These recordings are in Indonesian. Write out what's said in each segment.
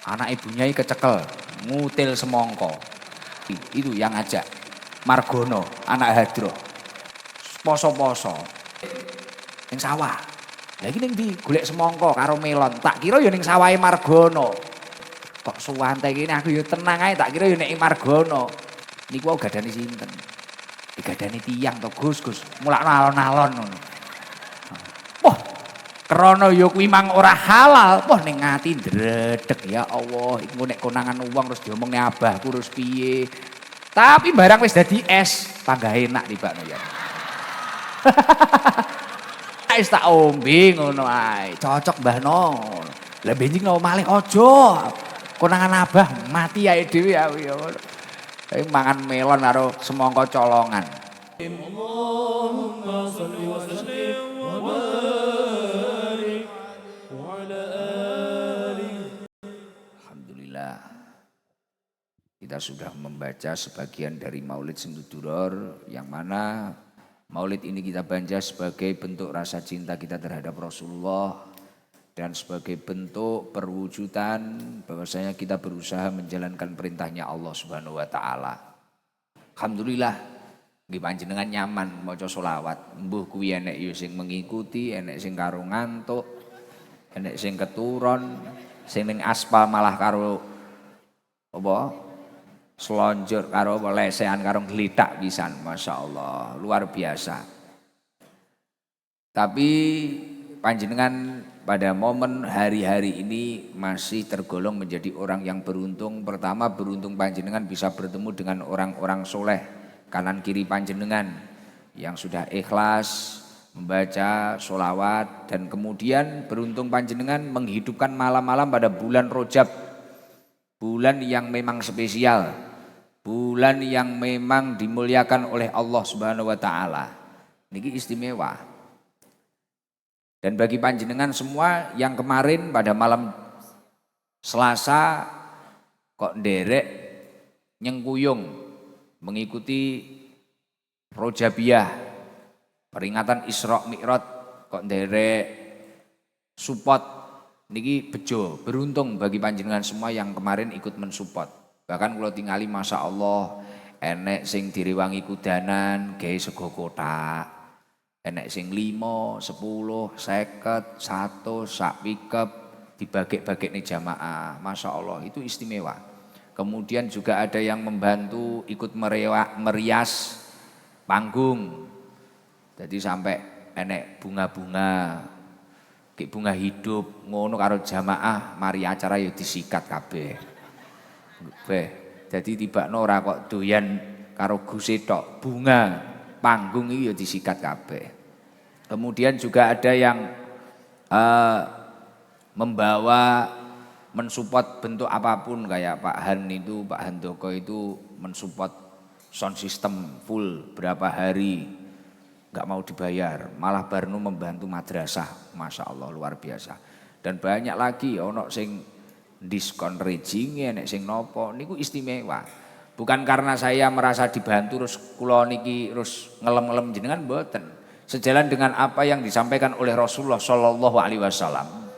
Anak ibunya kecekel, ngutil semongko. Itu yang ngajak. Margono, anak Hadro. Poso-poso. Ning sawah. Lah iki ning ndi? Golek semongko karo melon. Tak kira ya ning sawahe Margono. Kok suwante iki aku ya tenang ae, tak kira ya nek Margono. Niku wau gadane sinten? Digadani tiyang to Gus, mulakno alon-alon ngono. Wah, krana ya kuwi mang ora halal. Wah ning ati ndredeg ya Allah, iku nek konangan uang terus diomongne abahku terus piye. Tapi barang wis dadi es, tambah enak tibakno ya. Wis tak ombe ngono ae, cocok Mbah No. Lah benjing no malih aja. Konangan abah mati ae dhewe aku ya ngono. Mangan melon karo semangka colongan. Allahumma sholli wa sallim wa barik wa ala ali. Alhamdulillah. Kita sudah membaca sebagian dari Maulid Senduduror yang mana Maulid ini kita baca sebagai bentuk rasa cinta kita terhadap Rasulullah dan sebagai bentuk perwujudan bahwasanya kita berusaha menjalankan perintahnya Allah Subhanahu wa taala. Alhamdulillah nggih panjenengan nyaman maca selawat. Mbuh kuwi enek ya sing mengikuti, enek sing karo ngantuk, enek sing keturon, sing ning aspal malah karo apa? Selonjor karo lesehan karo glithak pisan, masyaallah, luar biasa. Tapi panjenengan pada momen hari-hari ini masih tergolong menjadi orang yang beruntung. Pertama, beruntung panjenengan bisa bertemu dengan orang-orang soleh kanan kiri panjenengan yang sudah ikhlas membaca sholawat, dan kemudian beruntung panjenengan menghidupkan malam-malam pada bulan Rajab, bulan yang memang spesial, bulan yang memang dimuliakan oleh Allah Subhanahu wa taala. Niki istimewa. Dan bagi panjenengan semua yang kemarin pada malam Selasa kok nderek nyengkuyung mengikuti Rojabiyah, peringatan Isra Mi'raj, kok nderek support, niki bejo, beruntung bagi panjenengan semua yang kemarin ikut mensupport. Bahkan kalau tingali masya Allah, enek sing direwangi kudanan, gawe sego kotak. Enek sing 5, 10, 50, 100, sak pikep dibagi-bagi nih jamaah. Masya Allah itu istimewa. Kemudian juga ada yang membantu ikut merias panggung. Jadi sampai enek bunga-bunga, kayak bunga hidup, ngono karo jamaah, mari acara ya disikat kabeh. Jadi tibakno ora kok doyan karo guse tok, bunga panggung iki ya disikat kabeh. Kemudian juga ada yang membawa mensupport bentuk apapun, kayak Pak Han itu, Pak Handoko itu mensupport sound system full berapa hari, nggak mau dibayar, malah barnu membantu madrasah, masya Allah luar biasa. Dan banyak lagi ono sing diskon rejing, nek sing nopo, niku istimewa. Bukan karena saya merasa dibantu terus kula niki terus ngelem-ngelem jenengan, mboten. Sejalan dengan apa yang disampaikan oleh Rasulullah Shallallahu Alaihi Wasallam.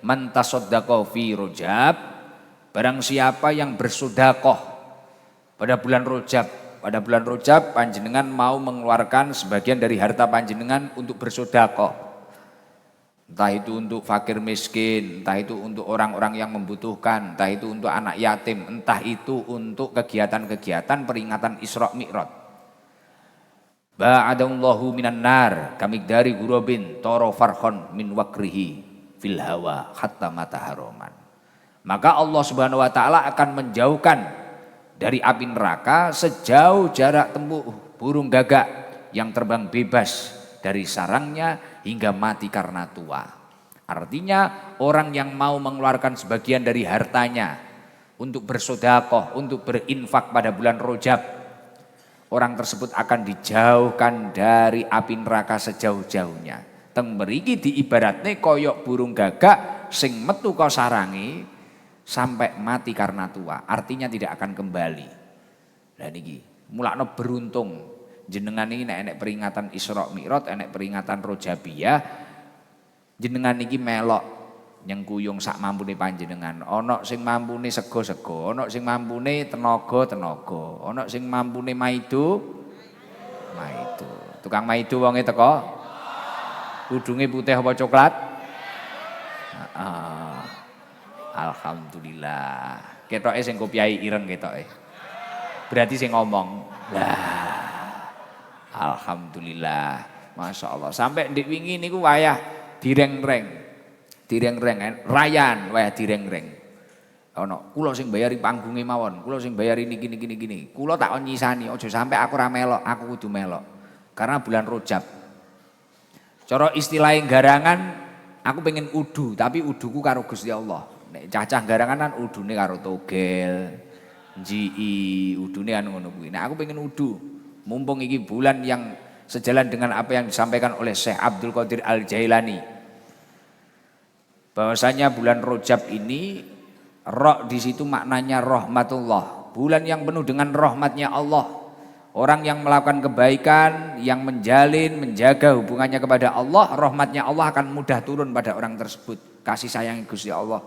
Man tasaddaqa fi Rajab, barang siapa yang bersedekah pada bulan Rajab. Pada bulan Rajab panjenengan mau mengeluarkan sebagian dari harta panjenengan untuk bersedekah. Entah itu untuk fakir miskin, entah itu untuk orang-orang yang membutuhkan, entah itu untuk anak yatim, entah itu untuk kegiatan-kegiatan peringatan Isra Mi'raj. Ba'adallahu minan nar kamigdari gurubin toro farhon min wakrihi fil hawa hatta mataharoman. Maka Allah Subhanahu wa taala akan menjauhkan dari api neraka sejauh jarak tempuh burung gagak yang terbang bebas dari sarangnya hingga mati karena tua. Artinya orang yang mau mengeluarkan sebagian dari hartanya untuk bersedekah, untuk berinfak pada bulan Rajab, orang tersebut akan dijauhkan dari api neraka sejauh-jauhnya. Teng mriki diibaratne koyok burung gagak sing metu ka sarangi sampai mati karena tua, artinya tidak akan kembali. Lah niki mulakno beruntung jenengan ini enek peringatan Isra Mi'raj, enek peringatan Rojabiyah, jenengan niki melok nyengkuyung sak mampune panjenengan. Ana sing mampune sego-sego, ana sing mampune tenaga-tenaga, ana sing mampune maido. Tukang maido wonge teko. Udunge putih apa coklat? Alhamdulillah. Ketoke sing kopiahi ireng ketoke. Berarti sing ngomong. Lah. Alhamdulillah. Masya Allah. Sampai ndek wingi niku wayah direng-reng. Rayan wayah direng-reng. Ana kula sing bayari panggunge mawon, kula sing bayari niki. Kula tak nyisani aja sampai aku ora melok, aku kudu melok. Karena bulan Rajab. Cara istilah garangan aku pengen udu, tapi uduku karo Gusti Allah. Nek cacah garangan kan udune karo togel, njii, udune anu ngono kuwi. Nek aku pengen udu, mumpung iki bulan yang sejalan dengan apa yang disampaikan oleh Syekh Abdul Qadir Al-Jailani. Bahwasanya bulan Rajab ini di situ maknanya rahmatullah. Bulan yang penuh dengan rahmatnya Allah. Orang yang melakukan kebaikan, yang menjaga hubungannya kepada Allah, rahmatnya Allah akan mudah turun pada orang tersebut. Kasih sayang Gusti Allah.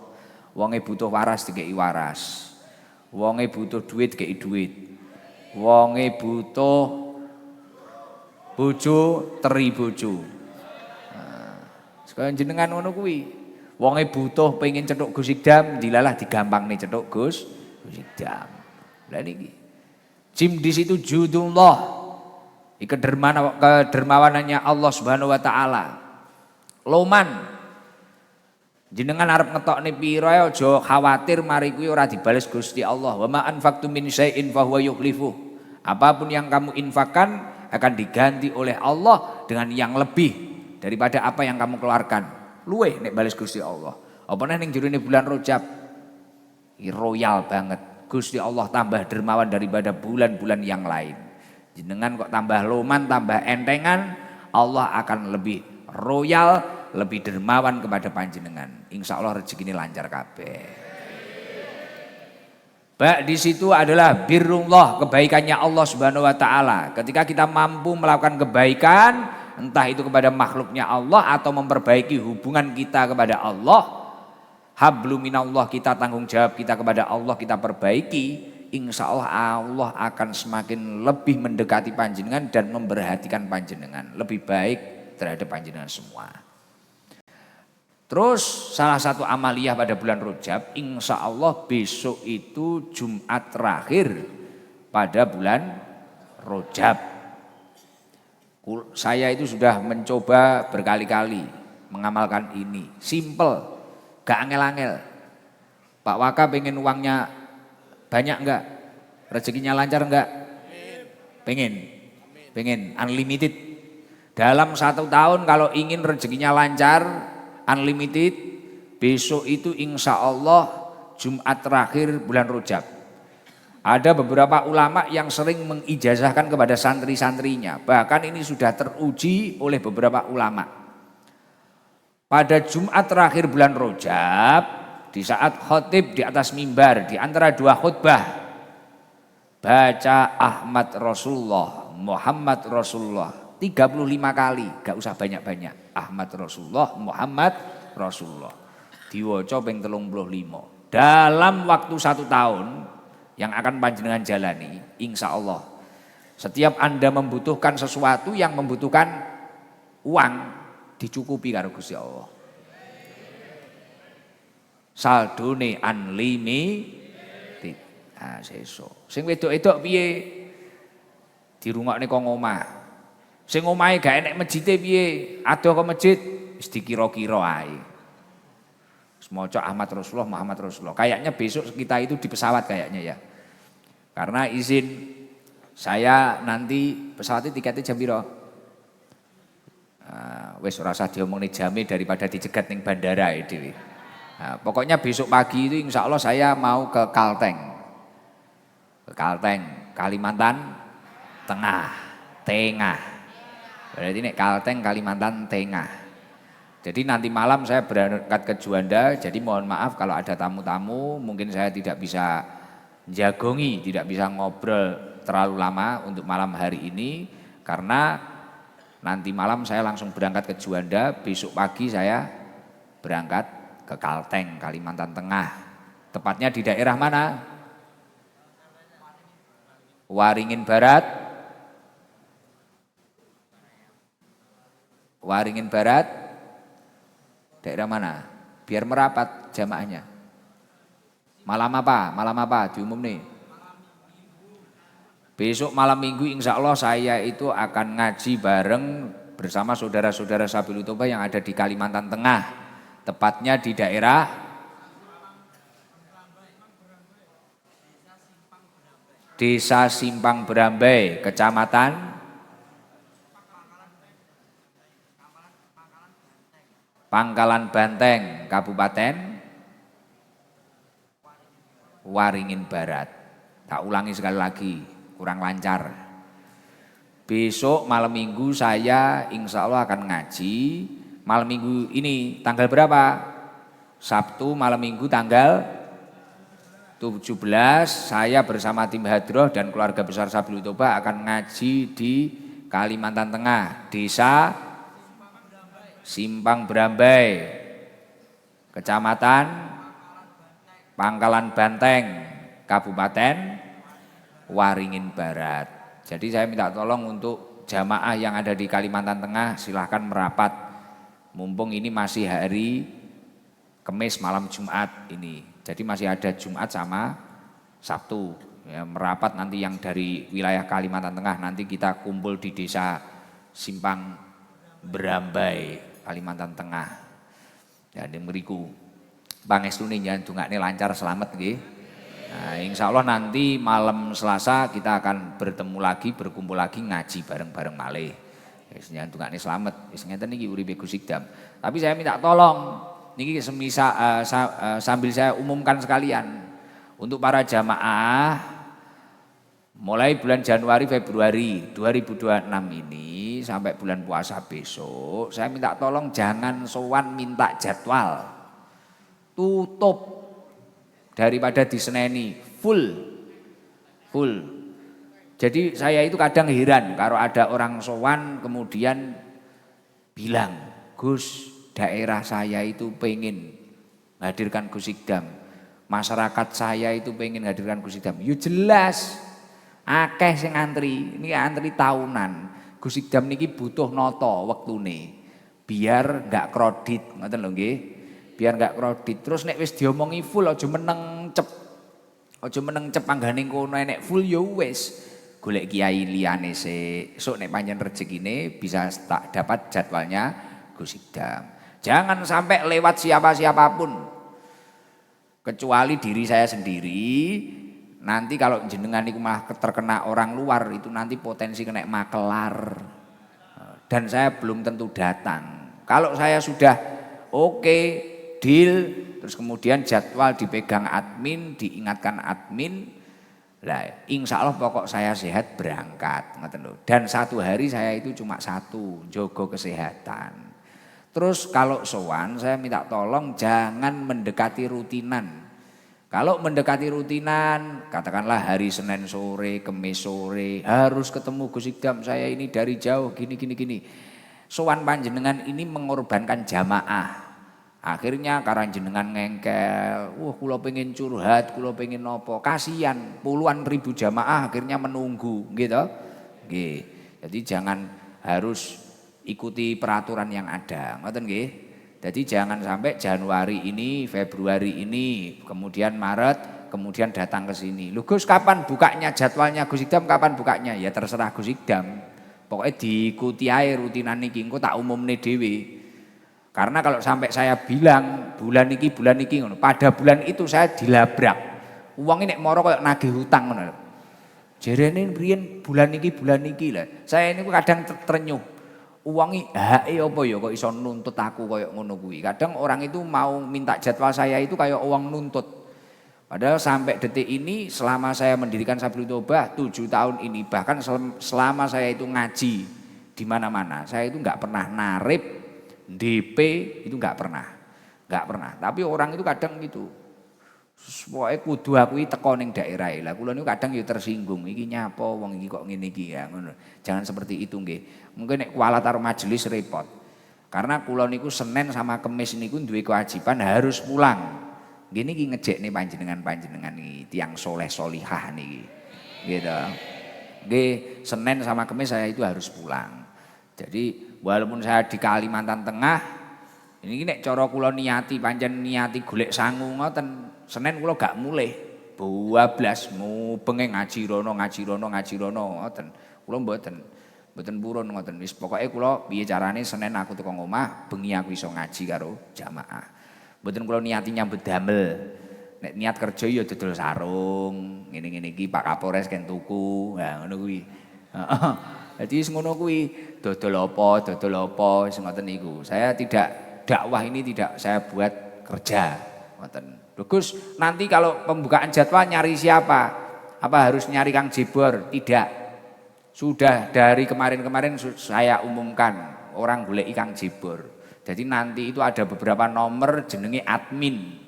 Wonge butuh waras dikei waras. Wonge butuh duit dikei duit. Wonge butuh bojo teri bojo. Sekalian jenengan ngono kuwi. Wonge butuh pengen cetuk Gus Idam, dilalah digampangne cetuk Gus Idam. Lah niki jim di situ judullah, kedermawanannya Allah Subhanahu wa taala. Loman jenengan arep ngetokne pira aja khawatir mari kuwi ora dibales Gusti Allah. Wa ma anfaqtum min syai'in fa huwa yukhlifu. Apapun yang kamu infakkan akan diganti oleh Allah dengan yang lebih daripada apa yang kamu keluarkan. Luweh nek bales Gusti Allah. Apa neh ning jerone bulan Rajab. Royal banget. Gusti Allah tambah dermawan daripada bulan-bulan yang lain. Jenengan kok tambah loman, tambah entengan, Allah akan lebih royal, lebih dermawan kepada panjenengan. Insya Allah rezeki ini lancar kabeh. Di situ adalah birrullah, kebaikannya Allah Subhanahu wa taala. Ketika kita mampu melakukan kebaikan, entah itu kepada makhluknya Allah atau memperbaiki hubungan kita kepada Allah, hablu minallah, kita tanggung jawab kita kepada Allah, kita perbaiki, insya Allah Allah akan semakin lebih mendekati panjenengan dan memperhatikan panjenengan, lebih baik terhadap panjenengan semua. Terus salah satu amaliyah pada bulan Rajab, insya Allah besok itu Jumat terakhir pada bulan Rajab. Saya itu sudah mencoba berkali-kali mengamalkan ini, simple. Gak angel-angel. Pak Waka pengen uangnya banyak enggak? Rezekinya lancar enggak? Pengen unlimited. Dalam 1 tahun kalau ingin rezekinya lancar, unlimited, besok itu insya Allah Jumat terakhir bulan Rajab. Ada beberapa ulama yang sering mengijazahkan kepada santri-santrinya. Bahkan ini sudah teruji oleh beberapa ulama. Pada Jumat terakhir bulan Rajab, di saat khotib di atas mimbar, di antara 2 khutbah, baca Ahmad Rasulullah, Muhammad Rasulullah 35 kali, gak usah banyak-banyak. Ahmad Rasulullah, Muhammad Rasulullah. Diwaca ping 35. Dalam waktu 1 tahun yang akan panjenengan jalani, insya Allah. Setiap Anda membutuhkan sesuatu yang membutuhkan uang, dicukupi karo Gusti Allah. Saldone unlimited. Sesuk. Sing wedok-wedok piye? Dirungokne kok omah. Sing omahe gak enek mejite piye? Adoh kok masjid wis dikira-kira ae. Wis maca Ahmad Rasulullah, Muhammad Rasulullah. Kayaknya besok kita itu di pesawat kayaknya ya. Karena izin saya nanti pesawatnya tiketnya jam piro? Wes ora usah diomongne jame daripada dicegat ning bandara dhewe. Pokoknya besok pagi itu insya Allah saya mau ke Kalteng. Ke Kalteng, Kalimantan Tengah. Berarti nek Kalteng Kalimantan Tengah. Jadi nanti malam saya berangkat ke Juanda, jadi mohon maaf kalau ada tamu-tamu, mungkin saya tidak bisa jagongi, tidak bisa ngobrol terlalu lama untuk malam hari ini karena nanti malam saya langsung berangkat ke Juanda, besok pagi saya berangkat ke Kalteng, Kalimantan Tengah. Tepatnya di daerah mana? Waringin Barat. Waringin Barat. Daerah mana? Biar merapat jamaahnya. Malam apa? Malam apa? Diumum nih. Besok malam minggu insya Allah saya itu akan ngaji bareng bersama saudara-saudara Sabilul Toba yang ada di Kalimantan Tengah. Tepatnya di daerah Desa Simpang Berambai, Kecamatan Pangkalan Banteng, Kabupaten Waringin Barat. Tak ulangi sekali lagi, kurang lancar. Besok malam minggu saya insya Allah akan ngaji. Malam minggu ini tanggal berapa? Sabtu malam minggu tanggal 17 saya bersama tim Hadroh dan keluarga besar Sabilul Toba akan ngaji di Kalimantan Tengah, Desa Simpang Berambai, Kecamatan Pangkalan Banteng, Kabupaten Waringin Barat. Jadi saya minta tolong untuk jamaah yang ada di Kalimantan Tengah silahkan merapat. Mumpung ini masih hari Kamis malam Jumat ini. Jadi masih ada Jumat sama Sabtu. Ya, merapat nanti yang dari wilayah Kalimantan Tengah nanti kita kumpul di Desa Simpang Berambai, Kalimantan Tengah. Ya mriku pangestune jangan dongakne lancar selamat nggih. Nah, insya Allah nanti malam Selasa kita akan bertemu lagi, berkumpul lagi ngaji bareng-bareng malih. Wis jangan dongakne selamat. Wis ngeten iki uripe Gus Ikdam. Tapi saya minta tolong niki sambil saya umumkan sekalian untuk para jamaah mulai bulan Januari Februari 2026 ini sampai bulan puasa besok saya minta tolong jangan sowan minta jadwal, tutup daripada diseneni full. Jadi saya itu kadang heran kalau ada orang sowan kemudian bilang, Gus daerah saya itu pengen hadirkan Gus Ikdam, masyarakat saya itu pengen hadirkan Gus Ikdam. Yo jelas akeh sing antri, ini antri tahunan. Gus Ikdam niki butuh noto wektune biar enggak kredit, ngoten lho nggih. Biar enggak kredit. Terus nek wis diomongi full aja meneng cep. Aja meneng cep anggane kono nek full ya wis. Golek kiai liyane sik. Sok nek pancen rezekine bisa tak dapat jadwalnya Gus Ikdam. Jangan sampai lewat siapapun. Kecuali diri saya sendiri. Nanti kalau jenengan itu malah terkena orang luar itu nanti potensi kena makelar. Dan saya belum tentu datang. Kalau saya sudah oke, deal, terus kemudian jadwal dipegang admin, diingatkan admin, lah insya Allah pokok saya sehat berangkat. Dan satu hari saya itu cuma satu, jogo kesehatan. Terus kalau sowan saya minta tolong jangan mendekati rutinan. Kalau mendekati rutinan, katakanlah hari Senin sore, Kamis sore, harus ketemu Gus Ikdam, saya ini dari jauh gini. Sowan panjenengan ini mengorbankan jamaah. Akhirnya karena jenengan ngengkel, kula pengen curhat, kula pengen nopo, kasihan puluhan ribu jamaah akhirnya menunggu, gitu. Nggih. Jadi jangan harus ikuti peraturan yang ada, ngoten nggih. Jadi jangan sampai Januari ini, Februari ini, kemudian Maret, kemudian datang ke sini. Lho Gus kapan bukanya jadwalnya Gus Ikdam kapan bukanya? Ya terserah Gus Ikdam. Pokoknya diikuti ae rutinan niki engko tak umumne dhewe. Karena kalau sampai saya bilang bulan niki ngono, pada bulan itu saya dilabrak. Uang ini nek moro koyo nagih hutang ngono. Jerene riyen bulan niki lah. Saya ini kadang ternyuh. Uangi hake apa ya kok iso nuntut aku koyo ngono kuwi. Kadang orang itu mau minta jadwal saya itu kayak uang nuntut. Padahal sampai detik ini selama saya mendirikan Sabilul Toba 7 tahun ini bahkan selama saya itu ngaji di mana-mana, saya itu enggak pernah narip DP itu enggak pernah. Tapi orang itu kadang gitu. Pokoke kudu aku teko ning daerah e. Lah kula niku kadang ya tersinggung, iki nyapa wong iki kok ngene iki ya ngono. Jangan seperti itu nggih. Mungkin nek kualat karo majelis repot. Karena kula niku Senin sama Kamis niku duwe kewajiban harus pulang. Gini iki ngejekne panjenengan iki tiyang soleh solihah niki. Gitu. Nggih, Senin sama Kamis saya itu harus pulang. Jadi walaupun saya di Kalimantan Tengah, ini nek cara kula niati pancen niati golek sangu ngoten, Senin kula gak mulih. 12 mubenge ngaji rono ngoten. Kula mboten purun ngoten. Wis pokoke kula piye carane Senin aku teko omah, bengi aku iso ngaji karo jamaah. Mboten kula niati nyambut damel. Nek niat kerja ya dodol sarung, ngene-ngene iki Pak Kapolres kan tuku. Nah ngono kuwi. Heeh. Dadi wis ngono kuwi, dodol apa wis ngoten niku. Saya tidak dakwah ini tidak saya buat kerja. Ngoten. Gus, nanti kalau pembukaan jadwal nyari siapa? Apa harus nyari Kang Jibor? Tidak. Sudah dari kemarin-kemarin saya umumkan orang golek Kang Jibor. Jadi nanti itu ada beberapa nomor jenenge admin.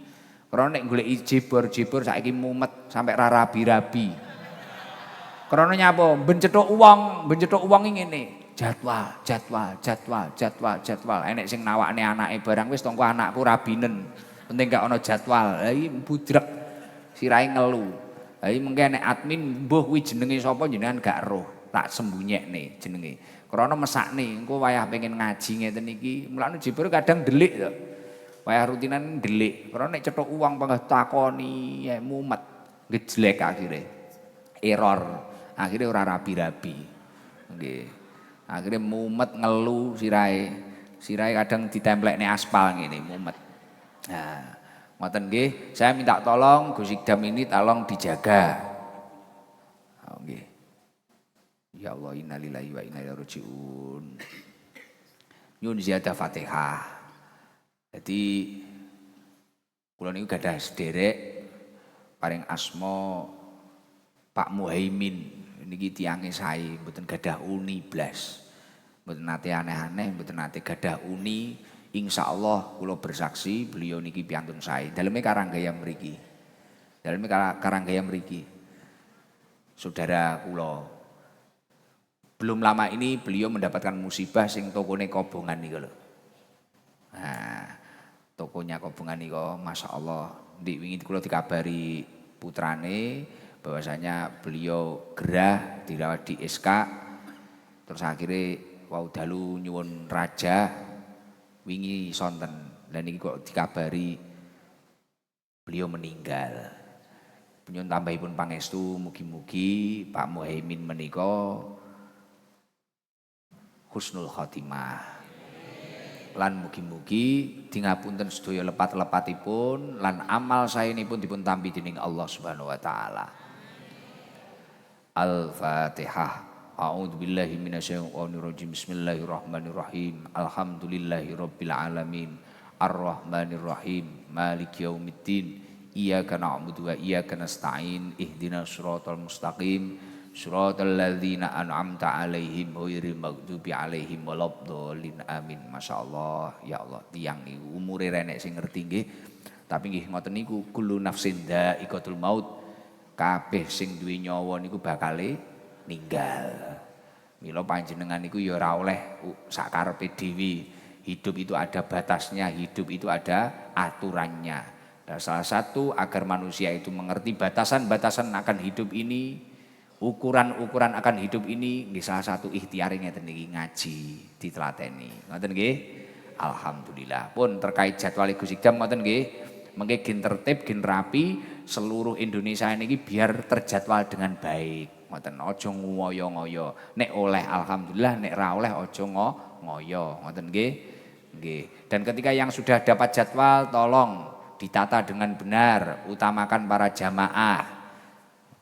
Karena nek golek Jibor saiki mumet sampai rabi-rabi. Karena nyapa? Bencethuk uang ngene. Jadwal. Enek sing nawakne anake barang wis tongko anakku rabinen. Penting gak ono jadwal. Lah iki budrek sirahe ngelu. Lah iki mengke nek admin mbuh kuwi jenenge sapa jenengan gak roh. Tak sembunyiane jenenge. Krana mesakne engko wayah pengen ngaji ngeten iki. Mulane Jibor kadang delik to. Wayah rutinan delik. Krana nek cethuk uang panggah takoni ya mumet. Ngejlek akhire. Error. Akhire ora rabi-rabi. Nggih. Akhire mumet ngelu sirahe. Sirahe kadang ditemplekne aspal ngene mumet. Nah, ngoten nggih, saya minta tolong Gus Ikdam ini tolong dijaga. Oh, nggih. Ya Allah, innalillahi wa inna ilaihi rajiun. Nyun ziyadah Fatihah. Jadi kula niku gadah sederek paring asma Pak Muhaimin. Niki tiange sae mboten gadah uni blas. Mboten nate aneh-aneh, mboten nate gadah uni. Insya Allah kula bersaksi beliau niki piantun sae. Daleme Karanggaya mriki. Saudara kula. Belum lama ini beliau mendapatkan musibah sing tokone Kobongan niku lho. Nah, tokonya Kobongan niku Masya Allah. Ndik wingi kula dikabari putrane bahwasanya beliau gerah dirawat di SK. Terus akhirnya wau dalu nyuwun raja wingi sonten dan ini kok dikabari beliau meninggal. Nyuwun tambahipun pangestu mugi-mugi Pak Muhaimin menika husnul khotimah. Lan mugi-mugi dingapunten sedaya lepat-lepatipun lan amal saenipun dipun tampi dening Allah Subhanahu wa taala. Al-Fatihah. A'udzubillahi minasyaitonirrajim. Bismillahirrahmanirrahim. Alhamdulillahirabbil alamin. Arrahmanirrahim. Maliki yaumiddin. Iyyaka na'budu wa iyyaka nasta'in. Ihdinas siratal mustaqim. Siratal ladzina an'amta 'alaihim ghairil maghdubi 'alaihim waladdallin. Amin. Masyaallah, ya Allah, tiyang niku umure renek sing ngerti nggih. Tapi nggih ngoten niku kullu nafsin dha'iqatul maut. Kabeh sing duwe nyawa niku bakale ninggal. Mila panjenengan niku ya ora oleh sakarepe dhewe. Hidup itu ada batasnya, hidup itu ada aturannya. Dan salah satu agar manusia itu mengerti batasan-batasan akan hidup ini, ukuran-ukuran akan hidup ini, nggih salah satu ikhtiare ngeten niki ngaji ditelateni. Ngoten nggih? Alhamdulillah. Pun terkait jadwal Gus Ikdam ngoten nggih. Mengke gen tertib, gen rapi, seluruh Indonesia niki biar terjadwal dengan baik. Ngoten aja ngoyo-ngoyo. Nek oleh alhamdulillah, nek ra oleh aja ngoyo. Ngoten nggih? Nggih. Dan ketika yang sudah dapat jadwal tolong ditata dengan benar, utamakan para jamaah.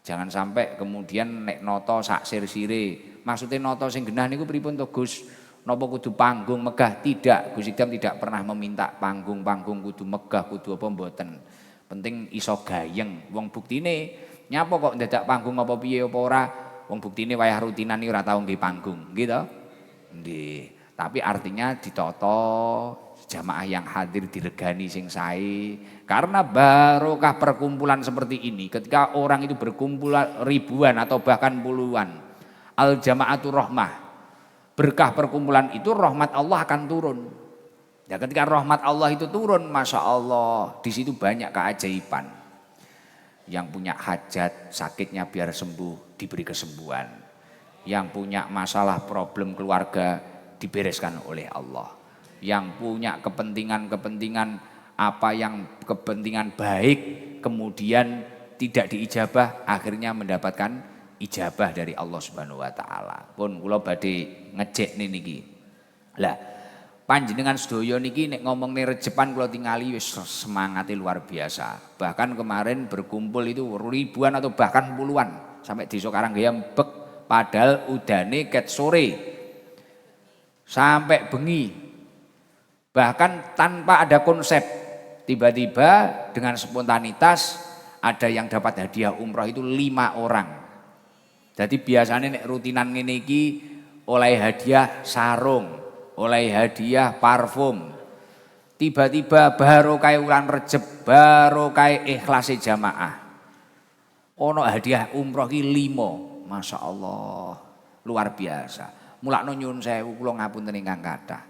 Jangan sampai kemudian nek noto sak sir-sire. Maksudnya noto sing genah niku pripun to Gus? Napa kudu panggung megah? Tidak, Gus Ikdam tidak pernah meminta panggung-panggung kudu megah, kudu apa mboten. Penting iso gayeng. Wong buktine nyapa kok ndadak panggung apa piye apa ora? Wong buktine wayah rutinan iki ora tau nggih panggung, gitu. Nggih. Tapi artinya ditata jamaah yang hadir diregani sing sae. Karena barokah perkumpulan seperti ini, ketika orang itu berkumpul ribuan atau bahkan puluhan, al jamaatul rahmah. Berkah perkumpulan itu rahmat Allah akan turun. Ya ketika rahmat Allah itu turun, Masya Allah, di situ banyak keajaiban. Yang punya hajat, sakitnya biar sembuh, diberi kesembuhan. Yang punya masalah, problem keluarga, dibereskan oleh Allah. Yang punya kepentingan-kepentingan, apa yang kepentingan baik, kemudian tidak diijabah, akhirnya mendapatkan ijabah dari Allah Subhanahu wa taala. Pun kula badhe ngecek niki. Lah, panjenengan sedaya niki nek ngomong nih rejepan kula tingali wis semangate luar biasa. Bahkan kemarin berkumpul itu ribuan atau bahkan puluhan sampai desa Karanggayam bek, padahal udane ket sore sampai bengi. Bahkan tanpa ada konsep, tiba-tiba dengan spontanitas ada yang dapat hadiah umroh itu 5 orang. Jadi biasanya nek rutinan ngene iki oleh hadiah sarung, oleh hadiah parfum. Tiba-tiba baru kayak wulan Rejeb, baru kayak ikhlasi jamaah. Ono hadiah umroh ki 5, Masya Allah, luar biasa. Mulakno nyuwun sewu kula ngapunten ingkang kathah.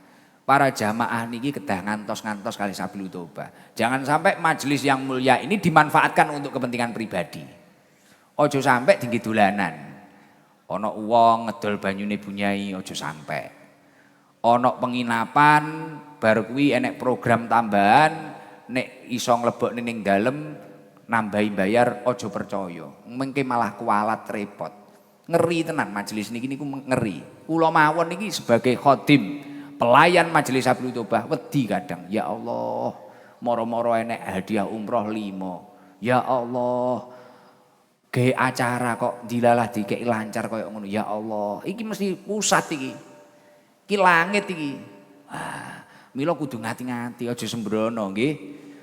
Para jamaah niki kedah ngantos-ngantos kali Sabilul Toba. Jangan sampai majelis yang mulia ini dimanfaatkan untuk kepentingan pribadi. Ojo sampai tinggi dolanan. Ono uang ngedol banyune bunyai, ojo sampai. Ono penginapan baru kuwi enek program tambahan, nek iso nglebokne ning dalem nambahi bayar, ojo percaya. Mengke malah kualat repot. Ngeri tenan majelis niki niku ngeri. Kula mawon niki sebagai khodim, pelayan majelis Sabilul Toba wedi kadang, ya Allah, moro-moro enek hadiah umroh 5. Ya Allah, ge acara kok dilalah dikek lancar koyo ngono. Ya Allah, iki mesti pusat iki. Iki langit iki. Ah, mila kudu ngati-ngati, aja sembrono nggih.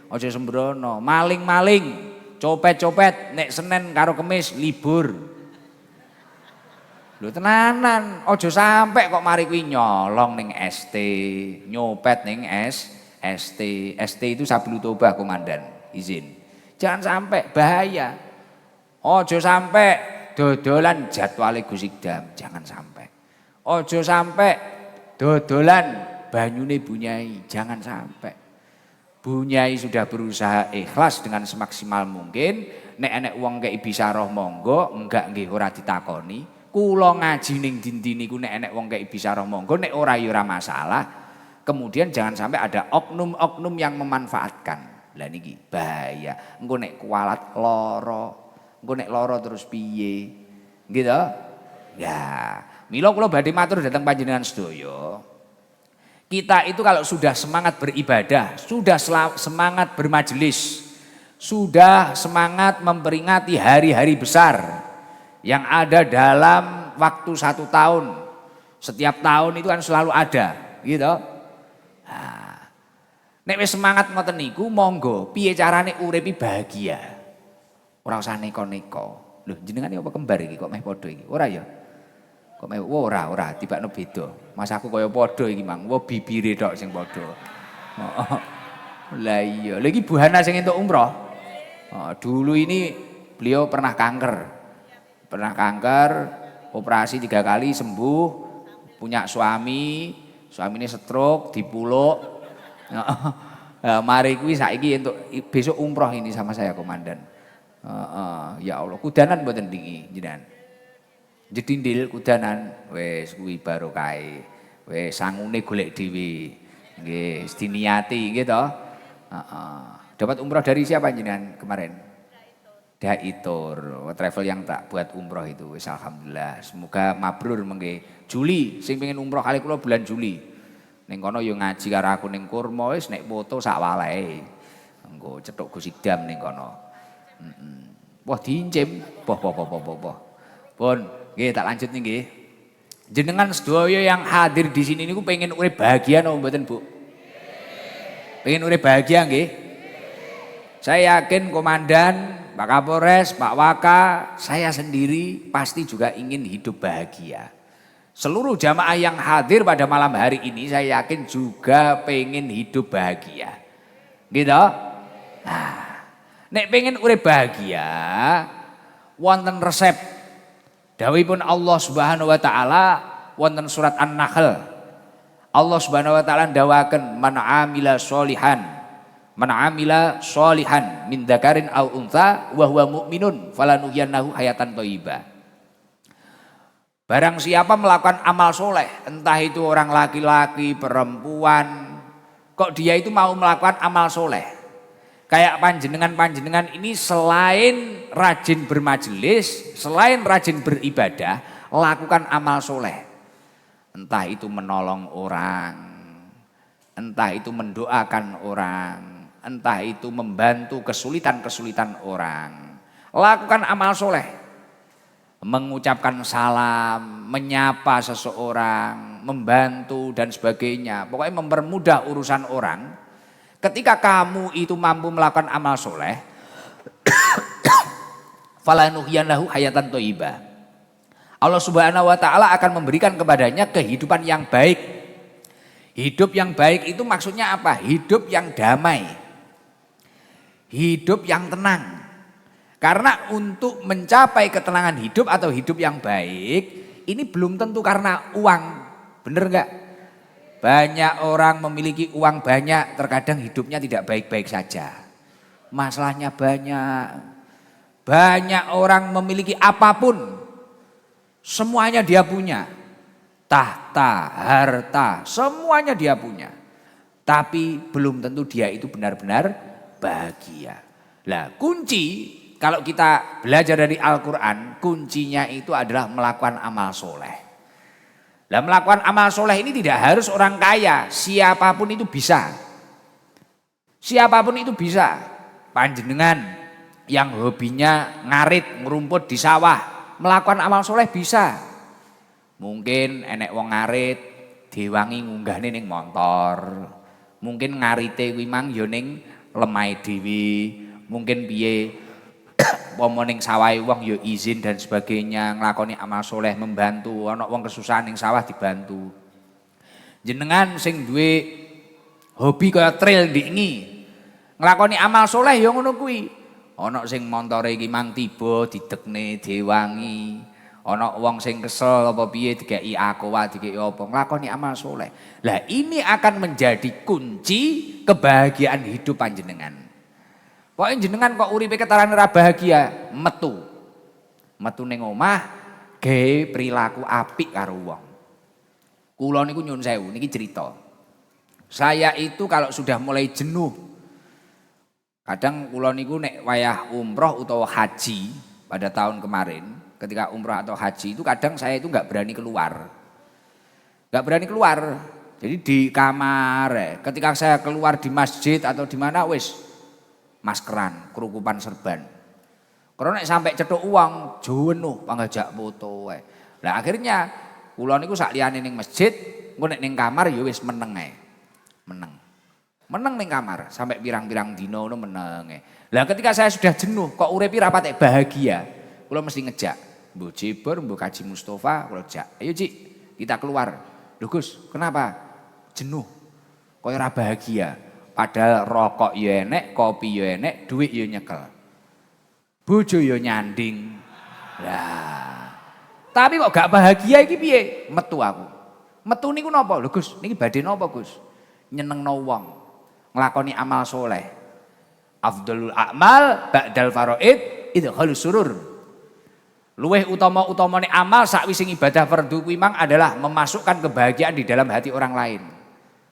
Aja sembrono, maling-maling, copet-copet nek Senin karo Kamis libur. Lho tenanan, ojo sampai kok mari kuwi nyolong ning ST, nyopet ning ST. ST itu Sabilul Toba komandan, izin. Jangan sampai, bahaya. Ojo sampai dodolan jadwale Gus Ikdam, jangan sampai. Ojo sampai dodolan banyune bunyai, jangan sampai. Bunyai sudah berusaha ikhlas dengan semaksimal mungkin, nek enek wong kei bisaroh monggo, enggak nggih ora ditakoni. Kula ngaji ning dindi niku nek enek wong kei bisaroh monggo, nek ora ya ora masalah. Kemudian jangan sampai ada oknum-oknum yang memanfaatkan. Lah niki bahaya. Engko nek kualat lara, engko nek lara terus piye? Gitu. Ya, mila kula badhe matur dhateng panjenengan sedaya. Kita itu kalau sudah semangat beribadah, sudah semangat bermajelis, sudah semangat memperingati hari-hari besar yang ada dalam waktu 1 tahun. Setiap tahun itu kan selalu ada, gitu. Nah, nek wis semangat ngoten niku monggo piye carane uripi bahagia. Ora usah neko-neko. Lho jenengan apa kembar iki kok meh padha iki? Ora ya? Kok meh ora tibakno beda. Mas aku kaya padha iki Mang. Wo bibire tok sing padha. Heeh. Lah iya, lha iki Bu Hana sing entuk umroh. Dulu ini beliau pernah kanker. Operasi 3 kali sembuh, punya suami ini stroke, dipuluk. Mari kuwi saiki entuk besok umroh ini sama saya komandan. Ya Allah, kudanan mboten niki jenengan. Jedindil kudanan wis kuwi barokahe. Wis sangune golek dhewe. Nggih, wis diniati nggih to. Dapat umroh dari siapa jenengan kemarin? Daitur, travel yang tak buat umroh itu wis alhamdulillah. Semoga mabrur mengke. Juli sing pengen umroh kali kula bulan Juli. Ning kono yo ngaji karo aku ning kurma wis nek foto sak walehe. Engko cetuk Gus Idam ning kono. Wah diincim. Poh. Pun nggih tak lanjut nih nggih. Jenengan sedaya yang hadir di sini niku pengen urip bahagia napa mboten, Bu? Pengen urip bahagia nggih? Saya yakin komandan, Pak Kapolres, Pak Waka, saya sendiri pasti juga ingin hidup bahagia. Seluruh jamaah yang hadir pada malam hari ini saya yakin juga pengen hidup bahagia. Gitu? Nah, nek pengen urip bahagia, wonten resep. Dawuhipun Allah Subhanahu wa taala wonten surat An-Nahl Allah Subhanahu wa taala ndawaken man amila sholihan min dzakarin aw untha wa huwa mu'minun falanuhyiyannahu hayatan thayyibah. Barang siapa melakukan amal soleh, entah itu orang laki-laki, perempuan, kok dia itu mau melakukan amal soleh. Kayak panjenengan ini selain rajin bermajelis, selain rajin beribadah, lakukan amal soleh. Entah itu menolong orang, entah itu mendoakan orang, entah itu membantu kesulitan-kesulitan orang. Lakukan amal soleh. Mengucapkan salam, menyapa seseorang, membantu dan sebagainya. Pokoknya mempermudah urusan orang. Ketika kamu itu mampu melakukan amal soleh, falanuhyiyannahu hayatan thayyibah. Allah Subhanahu wa taala akan memberikan kepadanya kehidupan yang baik. Hidup yang baik itu maksudnya apa? Hidup yang damai. Hidup yang tenang. Karena untuk mencapai ketenangan hidup atau hidup yang baik, ini belum tentu karena uang. Bener enggak? Banyak orang memiliki uang banyak, terkadang hidupnya tidak baik-baik saja. Masalahnya banyak. Banyak orang memiliki apapun, semuanya dia punya. Tahta, harta, semuanya dia punya. Tapi belum tentu dia itu benar-benar bahagia. Lah kunci, kalau kita belajar dari Al-Quran, kuncinya itu adalah melakukan amal soleh. Nah, melakukan amal soleh ini tidak harus orang kaya, siapapun itu bisa. Siapapun itu bisa. Panjenengan yang hobinya ngarit, ngerumput di sawah, melakukan amal soleh bisa. Mungkin enek wong ngarit, diwangi ngunggahne ning motor. Mungkin ngarite kuwi mang ya ning lemah dhewe. Mungkin piye pomo ning sawahe wong ya izin dan sebagainya, nglakoni amal soleh, membantu ana wong kesusahan ning sawah dibantu. Jenengan sing duwe hobi kaya trail ndingi, nglakoni amal soleh ya ngono kuwi. Ana sing montore iki mang tiba didekne diwangi, ana wong sing kesel apa piye dikeki aqua, dikeki apa, nglakoni amal soleh. Lah ini akan menjadi kunci kebahagiaan hidup panjenengan. Pokoknya jenengan kok uripe ketarane ora bahagia, metu. Metu ning omah gawe perilaku apik karo wong. Kula niku nyun sewu niki cerita. Saya itu kalau sudah mulai jenuh, kadang kula niku nek wayah umroh utawa haji pada tahun kemarin, ketika umroh atau haji itu kadang saya itu enggak berani keluar. Enggak berani keluar. Jadi di kamar, ketika saya keluar di masjid atau di mana wis maskeran, kerukupan serban. Karena nek sampai cetuk uang, jenuh panggajak foto wae. Lah akhirnya kula niku sak liyane ning masjid, engko nek ning kamar ya wis meneng ae. Meneng. Meneng ning kamar sampai pirang-pirang dina ngono meneng ae. Lah ketika saya sudah jenuh, kok uripe ra patek bahagia, kula mesti ngejak Mbok Jibor, Mbok Kaji Mustafa, kula jak. Ayo Cik, kita keluar. Lho Gus, kenapa? Jenuh. Kok ora bahagia. Padahal rokok ya enek, kopi ya enek, duit ya nyekel. Bojo ya nyanding. Lah. Tapi kok gak bahagia iki piye? Metu aku. Metu niku napa? Lho Gus, niki badhe napa Gus? Nyenengno wong. Nglakoni amal soleh. Afdhalul a'mal ba'dal faraid idkhalus surur. Luweh utama-utamane amal sakwise ibadah fardhu kuwi mang adalah memasukkan kebahagiaan di dalam hati orang lain.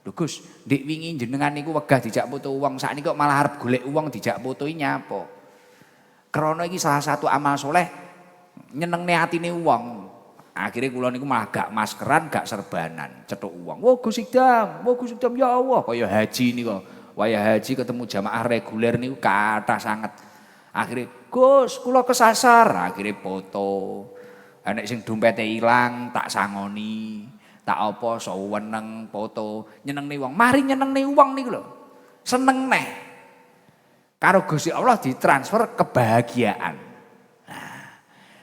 Lho Gus, ndek wingi jenengan niku wegah dijak foto uang, sakniki kok malah arep golek uang dijak fotoi nyapa? Krana iki salah satu amal soleh nyenengne atine uang. Akhirnya kula niku malah gak maskeran, gak serbanan, cetuk uang. Wah Gus Idam, ya Allah, kaya haji niku. Wayah haji ketemu jamaah reguler niku kathah sanget. Akhirnya Gus, kula kesasar, akhirnya foto. Nek sing dompete ilang tak sangoni. Tak apa saweneng foto nyenengne wong. Mari nyenengne wong niku lho. Seneng neh. Karo Gusti Allah ditransfer kebahagiaan. Nah,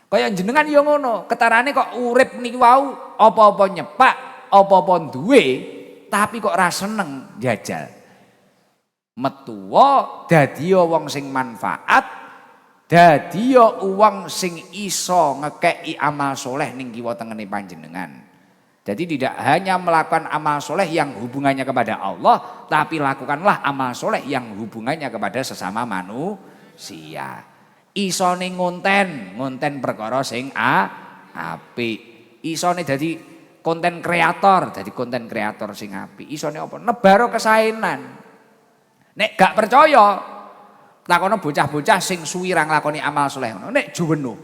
kaya jenengan ya ngono, ketarane kok urip niki wau apa-apa nyepak, apa-apa duwe, tapi kok ora seneng jajal. Metuwa dadi wong sing manfaat, dadi wong sing iso ngekeki amal soleh ning kiwa tengene panjenengan. Jadi tidak hanya melakukan amal soleh yang hubungannya kepada Allah, tapi lakukanlah amal soleh yang hubungannya kepada sesama manusia. Isone ngonten perkara sing apik. Isone dadi konten kreator sing apik. Isone apa? Nebaro kesaenan. Nek gak percaya, takono bocah-bocah sing suwi ra nglakoni amal soleh ngono. Nek juwenuh.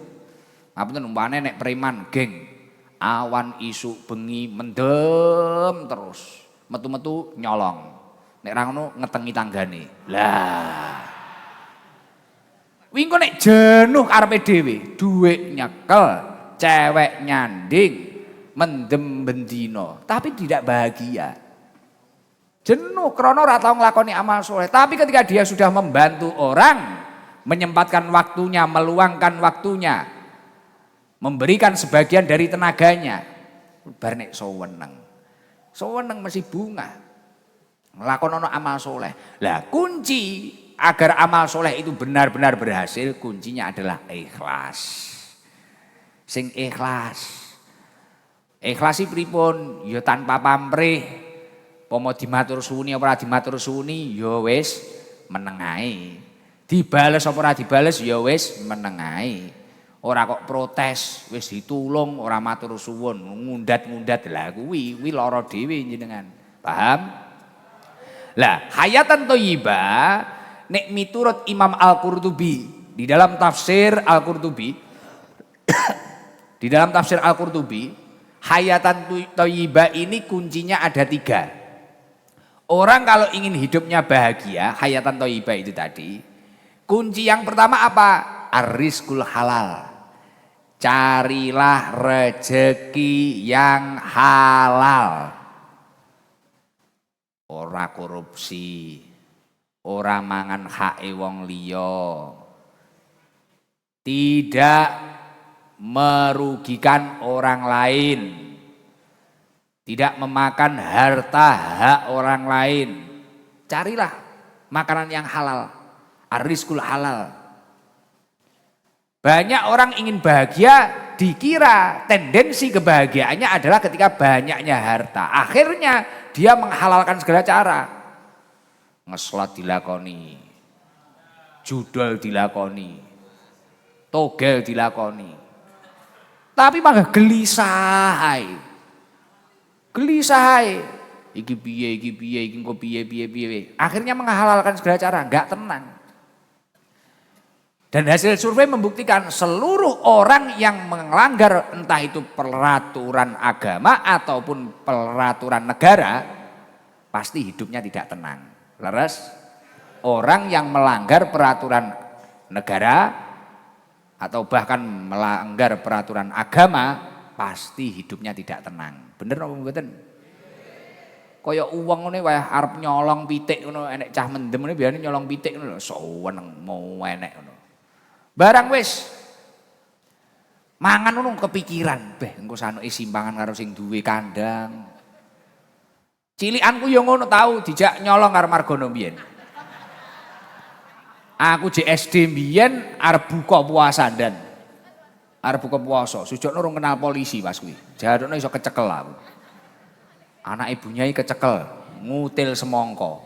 Ngapunten umpamane nek preman geng awan isu bengi mendem terus metu-metu nyolong nek ra ngono ngetengi tanggane lah wingi nek jenuh karepe dhewe dhuwit nyekel cewek nyanding mendem bendino tapi tidak bahagia jenuh krana ora tau nglakoni amal soleh tapi ketika dia sudah membantu orang menyempatkan waktunya meluangkan waktunya memberikan sebagian dari tenaganya bar nek seweneng mesti bunga nglakonono amal soleh lah kunci agar amal soleh itu benar-benar berhasil kuncinya adalah ikhlas sing ikhlas pripun ya tanpa pamrih pomo dimatur suwuni apa ora dimatur suwuni ya wis meneng ae dibales apa ora dibales ya wis meneng ae ora kok protes, wis ditulung, ora matur suwun, ngundat-ngundat lah kuwi lara dhewe jenengan. Paham? Lah, hayatan thayyibah nek miturut Imam Al-Qurtubi di dalam tafsir Al-Qurtubi hayatan thayyibah ini kuncinya ada 3. Orang kalau ingin hidupnya bahagia, hayatan thayyibah itu tadi, kunci yang pertama apa? Ar-rizqul halal. Carilah rezeki yang halal. Ora korupsi, ora mangan hake wong liya. Tidak merugikan orang lain. Tidak memakan harta hak orang lain. Carilah makanan yang halal. Ar-rizqul halal. Banyak orang ingin bahagia dikira tendensi kebahagiaannya adalah ketika banyaknya harta. Akhirnya dia menghalalkan segala cara. Ngeslot dilakoni, judol dilakoni, togel dilakoni. Tapi malah gelisah. Iki piye, iki engko piye. Akhirnya menghalalkan segala cara, enggak tenang. Dan hasil survei membuktikan seluruh orang yang melanggar entah itu peraturan agama ataupun peraturan negara pasti hidupnya tidak tenang. Leres? Orang yang melanggar peraturan negara atau bahkan melanggar peraturan agama pasti hidupnya tidak tenang. Bener apa mboten? Kaya uang ngene wae arep nyolong pitik ngono enek cah mendem ngene biasane nyolong pitik ngono lho seneng mau enek ngono. Barang wis mangan ngono kepikiran, beh engko sanuke simpangan karo sing duwe kandang. Cilikanku ya ngono tau dijak nyolong karo Margono mbiyen. Aku JSD mbiyen arep buka puasa dan arep buka puasa, sujukno urung kenal polisi pas kuwi. Jarone iso kecekel aku. Anak ibunya kecekel, ngutil semongko.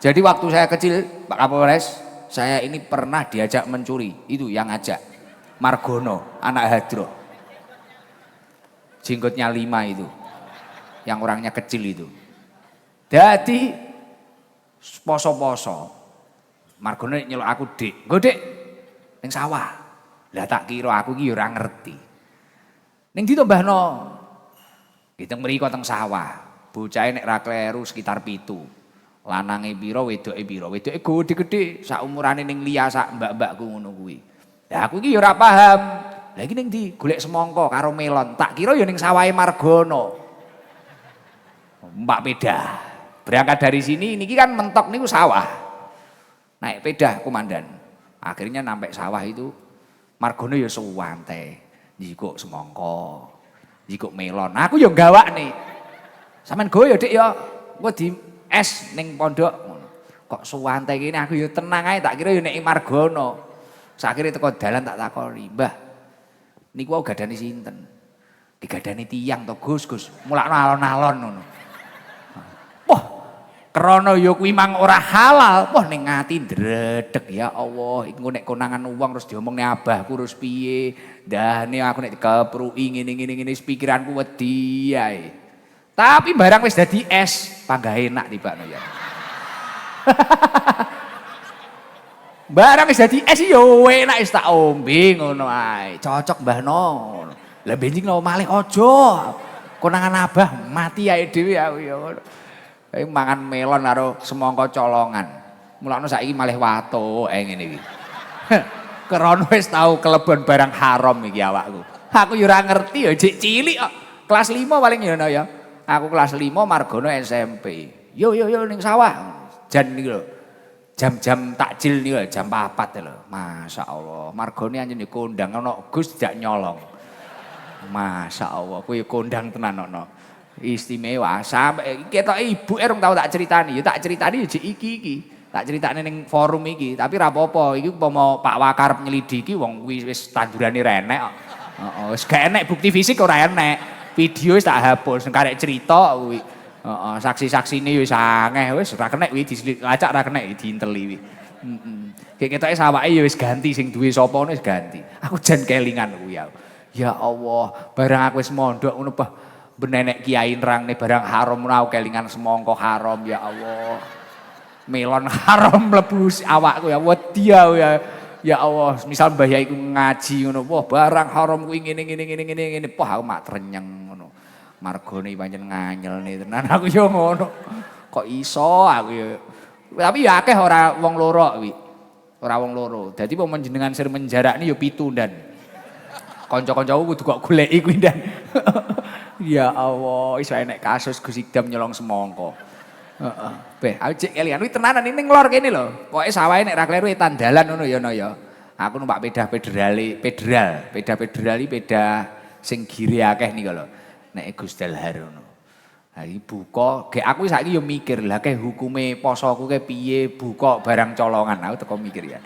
Jadi waktu saya kecil, Pak Kapolres, saya ini pernah diajak mencuri, itu yang ngajak Margono, anak Hadro, jenggotnya 5 itu, yang orangnya kecil itu. Jadi poso-poso, Margono nyelok aku dek, gue dek, ning sawah, lah tak kira aku ki ora ngerti, ning ditambahno, kita mriko teng sawah, bocahe nek ra kleru sekitar 7. Lanange pira wedoke gede-gede sak umurane ning liya sak mbak-mbakku ngono kuwi. Lah aku iki ya ora paham. Lah iki ning ndi? Golek semangka karo melon. Tak kira ya ning sawahe Margono. Mbak Pedah. Berangkat dari sini niki kan mentok niku sawah. Naik pedah komandan. Akhirnya sampai sawah itu Margono ya suwante. Njikuk semangka. Njikuk melon. Aku ya gawakne. Sampeyan go ya Dik ya. Engko di es ning pondok kok suwante kene aku ya tenang ae tak kira ya nek Margono. Sakire teko dalan tak takoni, "Mbah, niku wau gadane sinten?" Digadani tiyang to Gus, mulakno alon-alon ngono. Wah, krana ya kuwi mang ora halal. Wah ning ati ndredeg ya Allah, iku nek konangan wong terus diomongne abahku terus piye? Ndane aku nek dikepruki ngene pikiranku wedi ae. Tapi barang wis dadi es, panggah enak tibakno ya. Barang wis dadi es yo enak wis tak ombe ngono ae. Cocok Mbah No. Lah benjing no malih aja. Konangan abah mati ae dhewe aku ya ngono. Mangan melon karo semangka colongan. Mulane saiki malih watuk ngene iki. Krana wis tau kelebon barang haram iki awakku. Aku yo ora ngerti ya jek cilik kok. Kelas 5 paling ya ya. Aku kelas 5 margono SMP. Yo ning sawah. Jan iki lho. Jam-jam takjil nih jam 4 lho. Masya Allah. Margone anjen kondang ana Gus tidak nyolong. Masya Allah. Kuwi kondang tenan ana. Istimewa. Sampai ketok ibuke rung tau tak critani. Ya tak critani ya iki. Tak critakne ning forum iki. Tapi ra apa-apa. Iki umpama Pak Wakar nyelidiki wong kuwi wis tandurane renek kok. Heeh. Wis gak enek bukti fisik ora enek. Video wis tak hapus. Karek cerita kuwi. Heeh, saksi-saksine wis akeh, wis ora kenek kuwi dilacak ora kenek diinteli kuwi. Kayak ketoke sawake ya wis ganti sing duwe sapa wis ganti. Aku jan kelingan kuwi ya. Ya Allah, barang aku wis mondok ngono bah benenek kiai nerangne barang haram ora kelingan semangka haram ya Allah. Melon haram mlebu awakku ya wedi ya. Ya Allah, misal mbah yai ku ngaji ngono, wah barang haram kuwi ngene. Wah aku mak trenyeng ngono. Margone pancen nganyelne tenan aku yo ngono. Kok iso aku yo. Tapi ya akeh ora wong loro kuwi. Ora wong loro. Dadi wong jenengan sir menjarakne yo 7 dan. Kanca-kancaku kudu kok goleki kuwi dan. Ya Allah, iso enek kasus Gus Idam nyolong semangka. Heeh. Beh, aku cek kalian kuwi tenanan ini nglor kene lho. Pokoke sawahe nek ra kleru etan dalan ngono ya no ya. Aku numpak peda federal sing gire akeh niku lho. Nek Gus Dalhar ngono. Ha iki buka, gek aku saiki yo mikir, lah ke hukume posoku ke piye buka barang colongan. Aku teko mikir ya.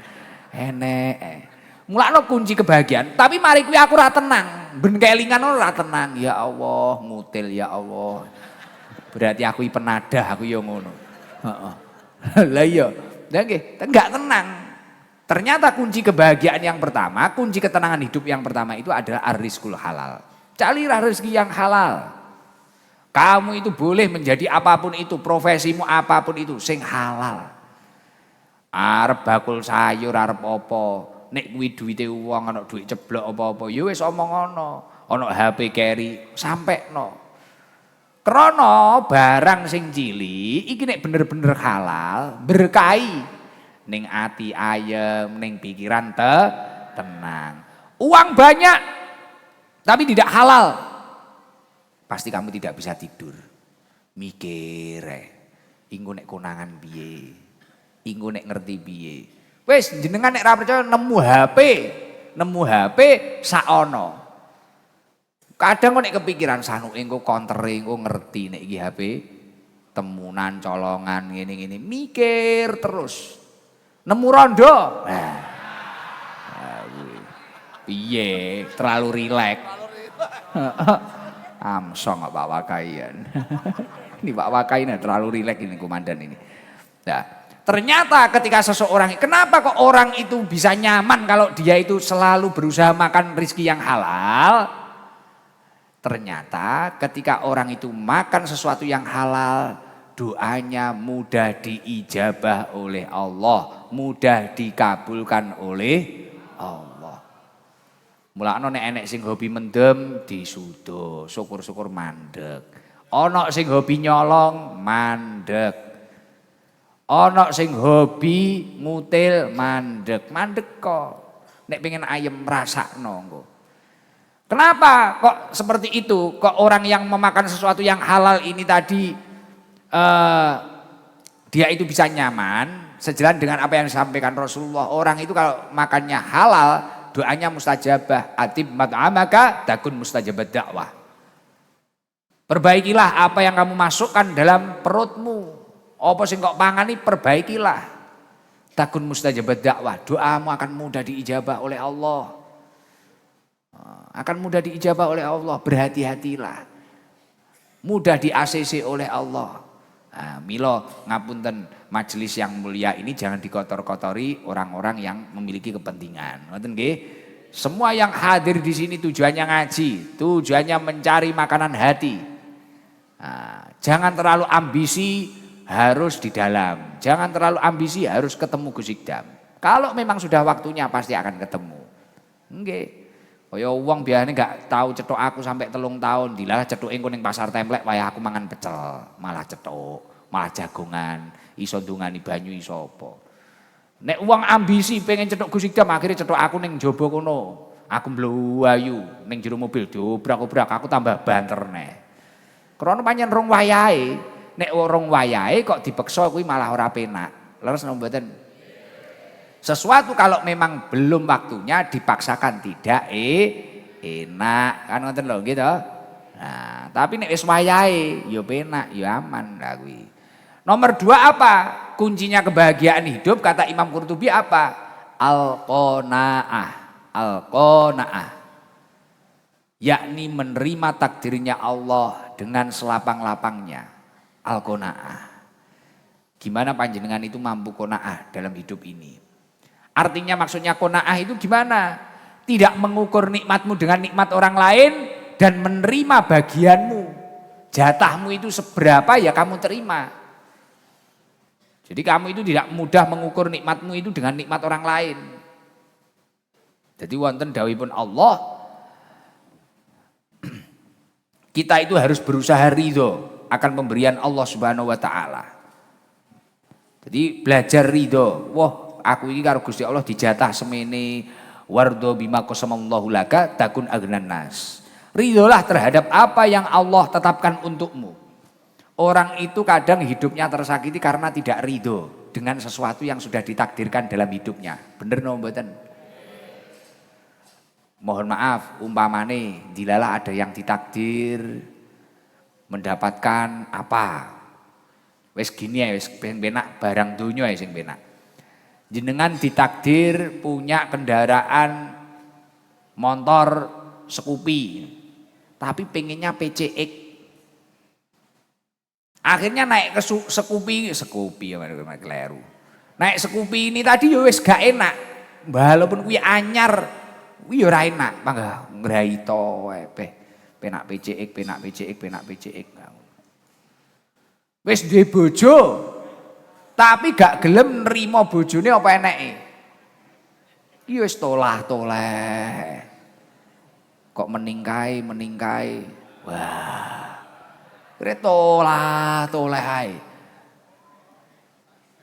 Enek. Mulakno kunci kebahagiaan, tapi mari kuwi aku ora tenang. Ben kelingan ora tenang. Ya Allah, mutil ya Allah. Berarti aku penadah, aku yo ngono. Heeh. Lah iya, lah nggih, enggak tenang. Ternyata kunci kebahagiaan yang pertama, kunci ketenangan hidup yang pertama itu adalah ar-rizqul halal. Carilah rezeki yang halal. Kamu itu boleh menjadi apapun itu, profesimu apapun itu, sing halal. Arep bakul sayur, arep apa, nek kuwi duwite wong ana duit ceblok apa-apa, ya wis omong ana HP carry, sampekno. Krana barang sing cilik iki nek bener-bener halal, berkahi ning ati ayem, ning pikiran tenang. Uang banyak tapi tidak halal, pasti kamu tidak bisa tidur. Mikir inggo nek konangan piye, inggo nek ngerti piye. Wis jenengan nek ra percaya nemu HP saono. Kadang kok nek kepikiran sanuke engko kontere engko ngerti nek iki HP temunan colongan ngene-ngene mikir terus. Nemu rondo. Nah. Piye terlalu rileks. Amsong Pak Wakaian. Ini Pak Wakaian terlalu rileks ini komandan ini. Nah, ternyata ketika seseorang, kenapa kok orang itu bisa nyaman kalau dia itu selalu berusaha makan rezeki yang halal? Ternyata ketika orang itu makan sesuatu yang halal, doanya mudah diijabah oleh Allah, mudah dikabulkan oleh Allah. Mulane nek enek sing hobi mendem disudo, syukur-syukur mandek. Ana sing hobi nyolong mandek. Ana sing hobi ngutil mandek. Mandek kok. Nek pengen ayem rasakno engko. Kenapa kok seperti itu? Kok orang yang memakan sesuatu yang halal ini tadi dia itu bisa nyaman sejalan dengan apa yang disampaikan Rasulullah. Orang itu kalau makannya halal, doanya mustajabah. Atib mat'amaka takun mustajabat dakwah. Perbaikilah apa yang kamu masukkan dalam perutmu. Apa sing kok pangani perbaikilah. Takun mustajabat dakwah. Doamu akan mudah diijabah oleh Allah. akan mudah diijabah oleh Allah. Berhati-hatilah. Mudah di-ACC oleh Allah. Nah, milo ngapunten majelis yang mulia ini jangan dikotor-kotori orang-orang yang memiliki kepentingan. Ngoten nggih? Semua yang hadir di sini tujuannya ngaji, tujuannya mencari makanan hati. Nah, jangan terlalu ambisi harus di dalam, jangan terlalu ambisi harus ketemu Gus Ikdam. Kalau memang sudah waktunya pasti akan ketemu. Nggih. Kaya wong biasane gak tahu cetok aku sampai 3 tahun, dilalah cetuke engko ning pasar templek wayah aku mangan pecel, malah cetuk, malah jagongan, iso ndungani banyu iso apa. Nek wong ambisi pengen cetuk Gus Ikdam akhirnya cetuk aku ning njaba kono. Aku mlayu ning jero mobil dobrak-obrak aku tambah banter neh. Krana pancen rong wayahe, nek rong wayahe kok dipeksa kuwi malah ora penak. Leres napa mboten? Sesuatu kalau memang belum waktunya dipaksakan tidak enak kan ngoten lho gitu. Nah, tapi nek wis wayahe ya penak ya aman lah kuwi. Nomor 2 apa? Kuncinya kebahagiaan hidup kata Imam Qurtubi apa? Al-qanaah. Al-qanaah. Yakni menerima takdirnya Allah dengan selapang-lapangnya. Al-qanaah. Gimana panjenengan itu mampu qanaah dalam hidup ini? Artinya maksudnya qanaah itu gimana? Tidak mengukur nikmatmu dengan nikmat orang lain dan menerima bagianmu. Jatahmu itu seberapa ya kamu terima. Jadi kamu itu tidak mudah mengukur nikmatmu itu dengan nikmat orang lain. Jadi wonten dawuhipun Allah, kita itu harus berusaha ridho akan pemberian Allah Subhanahu wa taala. Jadi belajar ridho. Wah, aku ini karo Gusti Allah dijatah semene wardo bima qasamallahu laka takun agnan nas. Ridholah terhadap apa yang Allah tetapkan untukmu. Orang itu kadang hidupnya tersakiti karena tidak ridho dengan sesuatu yang sudah ditakdirkan dalam hidupnya. Bener no mboten? Mohon maaf, umpamane dilalah ada yang ditakdir mendapatkan apa? Wes gini ya, wes penak barang dunia ya sing penak. Jenengan ditakdir punya kendaraan motor Scoopy, tapi pengennya PCX. Akhirnya naik ke Scoopy ya keliru. Naik Scoopy ini tadi ya wis gak enak. Walaupun kuwi anyar, kuwi ya ora enak, mangga ngraito wae penak PCX, penak PCX, penak PCX. Wis duwe bojo, tapi gak gelem nerima bojone apa eneke. Iya wis tolah-toleh. Kok meningkai. Wah. Tolah-toleh ae.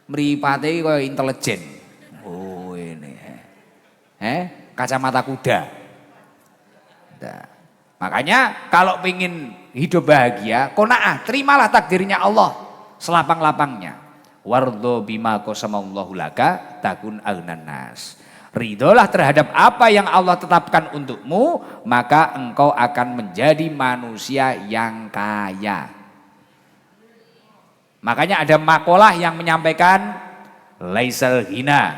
Mripate kaya intelijen. Oh ini. Kacamata kuda. Nah, makanya kalau pengen hidup bahagia, qanaah, terimalah takdirnya Allah selapang-lapangnya. Wardo bima qasamallahu laka takun agnan nas. Ridholah terhadap apa yang Allah tetapkan untukmu, maka engkau akan menjadi manusia yang kaya. Makanya ada makalah yang menyampaikan laisal hina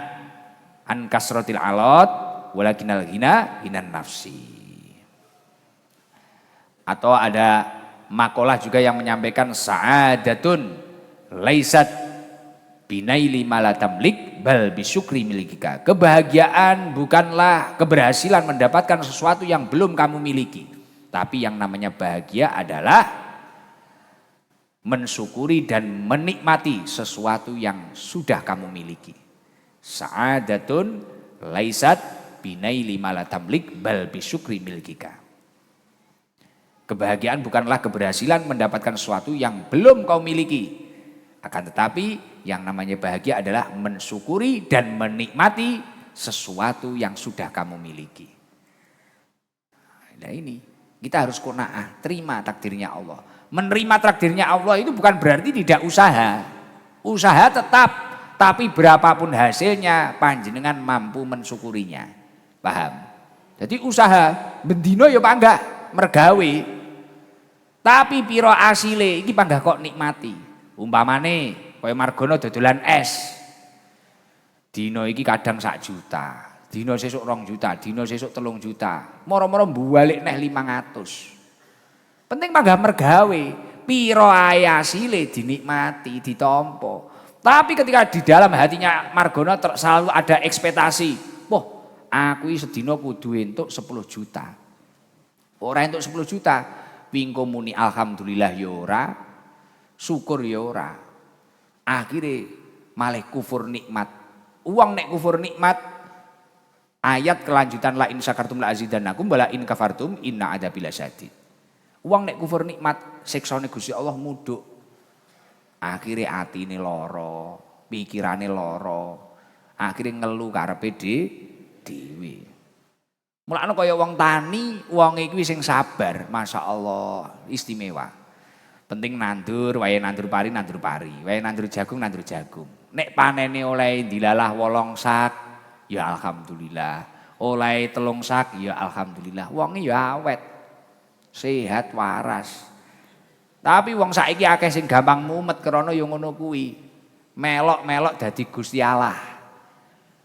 an kasratil alot walakinal hina hinan nafsi. Atau ada makalah juga yang menyampaikan sa'adatun laisat binaili malatamlik bal bisyukri milikika. Kebahagiaan bukanlah keberhasilan mendapatkan sesuatu yang belum kamu miliki. Tapi yang namanya bahagia adalah mensyukuri dan menikmati sesuatu yang sudah kamu miliki. Sa'adatun laisat binaili malatamlik bal bisyukri milikika. Kebahagiaan bukanlah keberhasilan mendapatkan sesuatu yang belum kau miliki. Akan tetapi yang namanya bahagia adalah mensyukuri dan menikmati sesuatu yang sudah kamu miliki. Nah ini, kita harus qanaah, terima takdirnya Allah. Menerima takdirnya Allah itu bukan berarti tidak usaha. Usaha tetap, tapi berapapun hasilnya panjenengan mampu mensyukurinya. Paham? Jadi usaha, bendino ya panggah, mergawe. Tapi piro asile iki panggah kok nikmati. Umpamane kaya Margono dodolan es. Dino iki kadang 1 juta, Dina sesuk 2 juta, dina sesuk 3 juta. Moro-moro balik neh 500. Penting panggah mergawe, piro ae asile dinikmati, ditampa. Tapi ketika di dalam hatinya Margono selalu ada ekspektasi, wah aku sedina kudu entuk 10 juta. Ora entuk 10 juta, wingko muni alhamdulillah ya ora, syukur ya ora. Akhire malah kufur nikmat. Uang nek kufur nikmat, ayat kelanjutan la in syakartum la azidannakum wala in kafartum inna adzabi lasyadid. Uang nek kufur nikmat, siksane Gusti Allah mudhuk. Akhire atine lara, pikirane lara. Akhire ngelu karepe dhewe. Mulane kaya wong tani, wonge kuwi sing sabar, masyaallah, istimewa. Penting nandur, wae nandur pari, wae nandur jagung. Nek panene oleh dilalah 8 sak, ya alhamdulillah. Oleh 3 sak, ya alhamdulillah. Wonge ya awet. Sehat waras. Tapi wong saiki akeh sing gampang mumet krana ya ngono kuwi. Melok-melok dadi Gusti Allah.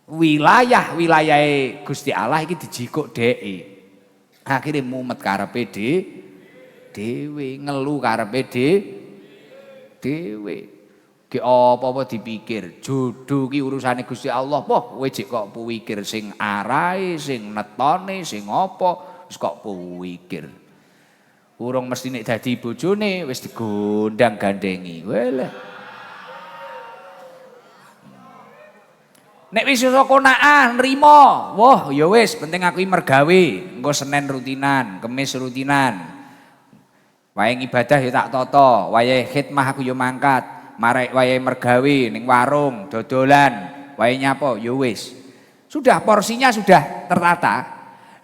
Wilayahe Gusti Allah iki dijikuk dheke. Akhire mumet karepe dhewe, ngelu karepe dhewe. Ki apa-apa dipikir, jodoh ki urusane Gusti Allah. Wah, kowe jek kok pikir sing arahe, sing netone, sing apa, wis kok pikir. Urung mesti nek dadi bojone wis digondang gandengi. Walah. Nek wis iso konaan nrimo, wah ya wis penting aku iki mergawe. Engko Senin rutinan, Kemis rutinan. Wae ibadah ya tak tata, wae khidmah aku ya mangkat, marek wae mergawe ning warung, dodolan, wae nyapa ya wis. Sudah porsinya sudah tertata.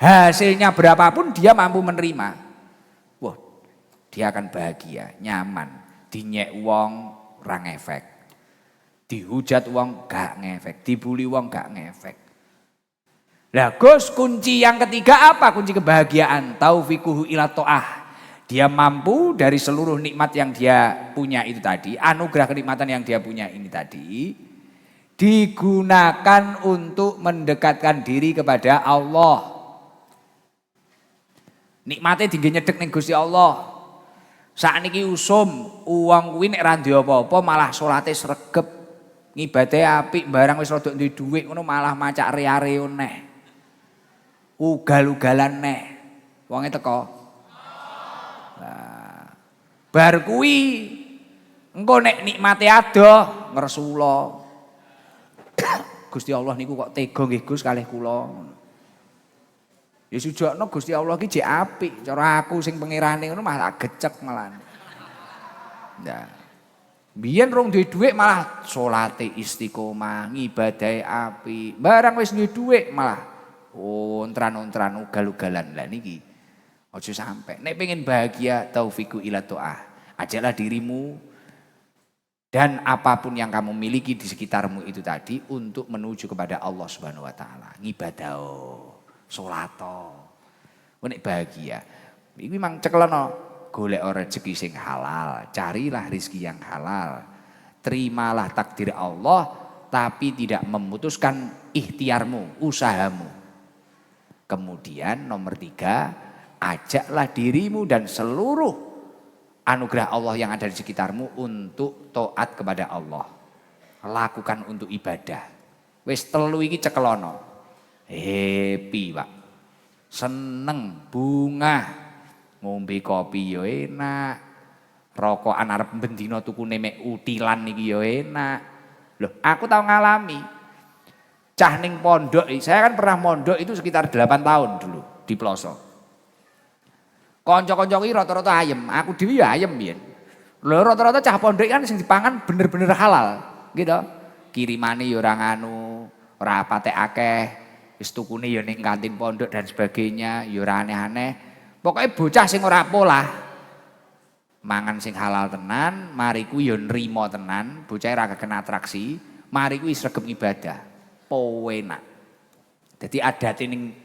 Hasilnya berapapun dia mampu menerima. Wah, dia akan bahagia, nyaman. Dinyek wong ora ngefek. Dihujat wong gak ngefek, dibuli wong gak ngefek. Lah Gus, kunci yang ketiga apa? Kunci kebahagiaan, taufiquhu ila ta'ah. Dia mampu dari seluruh nikmat yang dia punya itu tadi, anugerah kenikmatan yang dia punya ini tadi, digunakan untuk mendekatkan diri kepada Allah. Nikmate tinggi nyedek ning Gusti Allah. Sakniki usum, uang kuwi nek ra duwe apa-apa malah salate sregep. Ngibadate apik, barang wis rada duwe dhuwit ngono malah macak reare neh. Ugal-ugalan neh. Wonge teko. Nah, bar kuwi engko nek nikmate adoh ngresula. Gusti Allah niku kok tega nggih Gus kalih kula. Ya sujakno Gusti Allah ki jek apik, cara aku sing pangerane ngono malah gecek malah. Nah. Biyen rong duwe dhuwit malah salate istiqomah, ngibadahe apik. Barang wis duwe dhuwit malah ontran-ontran ugal-ugalan. Lah niki aja sampe. Nek pengen bahagia taufiqu ila ta'ah. Ajaklah dirimu dan apapun yang kamu miliki di sekitarmu itu tadi untuk menuju kepada Allah Subhanahu wa taala. Ngibadah, salato. Nek bahagia. Iki mang cekelana. Golek rezeki sing halal, carilah rezeki yang halal. Terimalah takdir Allah tapi tidak memutuskan ikhtiarmu, usahamu. Kemudian nomor 3, ajaklah dirimu dan seluruh anugerah Allah yang ada di sekitarmu untuk taat kepada Allah. Lakukan untuk ibadah. Wis 3 iki cekelono. Happy, Pak. Seneng, bunga. Ngombe kopi ya enak, rokokan arep bendina tukune mek utilan iki ya enak. Loh, aku tahu ngalami. Cah ning pondok, saya kan pernah mondok itu sekitar 8 tahun dulu di Ploso. Kanca-kanca iki rata-rata ayem, aku dhewe ya ayem biyen. Lho rata-rata cah pondok kan sing dipangan bener-bener halal, gitu. Kirimane ya ora nganu, ora patek akeh, wis tukune ya ning kantin pondok dan sebagainya, ya ora aneh-aneh. Pokoknya bocah sing ora polah, mangan sing halal tenan, mari ku yo nrimo tenan, bocah ora kena atraksi, mari ku sregep ibadah. Enak. Jadi adate ning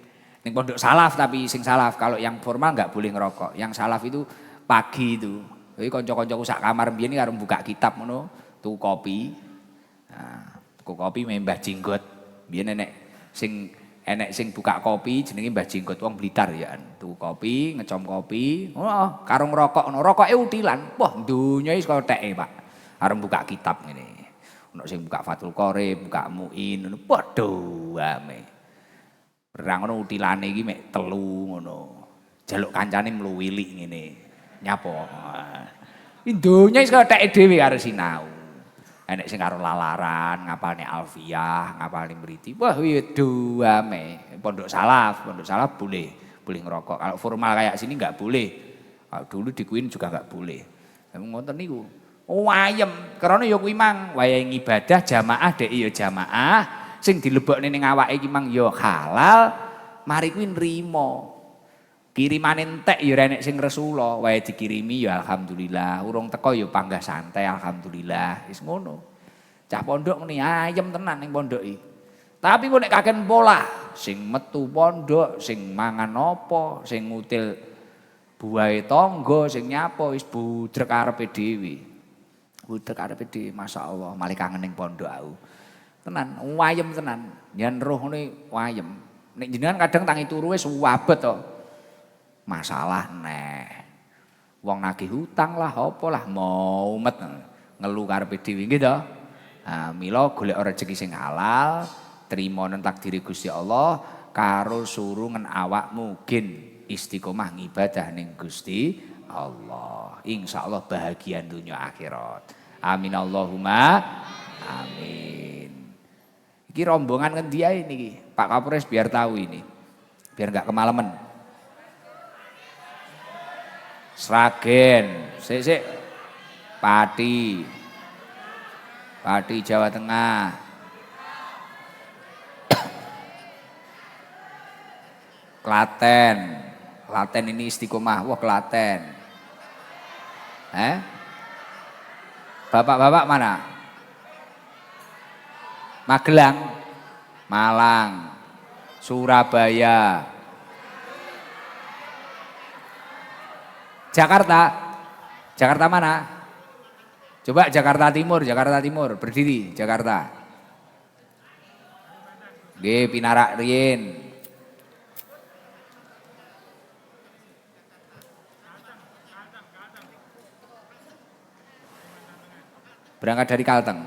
pondok salaf tapi sing salaf kalau yang formal enggak boleh ngerokok. Yang salaf itu pagi itu. Jadi kanca-kancaku sak kamar mbiyen karo buka kitab ngono, tuku kopi. Nah, tuku kopi mbah jenggot. Biyen nek sing enek sing buka kopi jenenge Mbah Jenggot wong Blitar ya. Tuku kopi, ngecom kopi, karo ngrokokno. Rokoke utilan. Wah, donya wis kaya teke, Pak. Arep buka kitab ngene. Ono sing buka Fathul Qorib, buka Muin, ngono. Padha ame. Perang ngono utilane iki mek 3 ngono. Jaluk kancane mluwilik ngene. Nyapo. Donya wis kaya teke dhewe karo sinau. Enek sing karo lalaran, ngapalne alfiyah, ngapalne mriti. Wah, ame. Pondok salaf boleh ngerokok. Kalau formal kayak sini enggak boleh. Kalau dulu di Queen juga enggak boleh. Ngoten niku. Wayem, karena ya kuwi mang wayahe ibadah jamaah dek ya jamaah, sing dilebokne ning awake iki mang ya halal, mari kuwi nrimo. Kirimane entek ya enek sing resula, wae dikirimi ya alhamdulillah, urung teko ya panggah santai alhamdulillah, wis ngono. Cah pondok ngene ayem tenan ning pondok iki. Tapi kok nek kaken pola, sing metu pondok, sing mangan apa, sing ngutil buahe tangga, sing nyapa wis budrek arepe dhewe. Budrek arepe dhewe, masyaallah, malih kangen ning pondok aku. Tenan, wayem tenan. Yen roh ngene wayem. Nek jenengan kadang tangi turu wis wabet to. Masalah neh. Wong nagih hutang lah, apa lah maumet ngelu karepe dhewe nggih to. Nah, mila golek rezeki sing halal, trimo nang takdire Gusti Allah karo surungan awakmu gen istiqomah ngibadah ning Gusti Allah. Insyaallah bahagia dunia akhirat. Amin Allahumma amin. Iki rombongan ngendi ae niki? Pak Kapolres biar tahu ini. Biar enggak kemalaman. Sragen, sik Pati Jawa Tengah, Klaten ini istiqomah, wah Klaten, bapak-bapak mana? Magelang, Malang, Surabaya. Jakarta mana? Coba Jakarta Timur, berdiri Jakarta. Nggih, pinarak riyin. Berangkat dari Kalteng.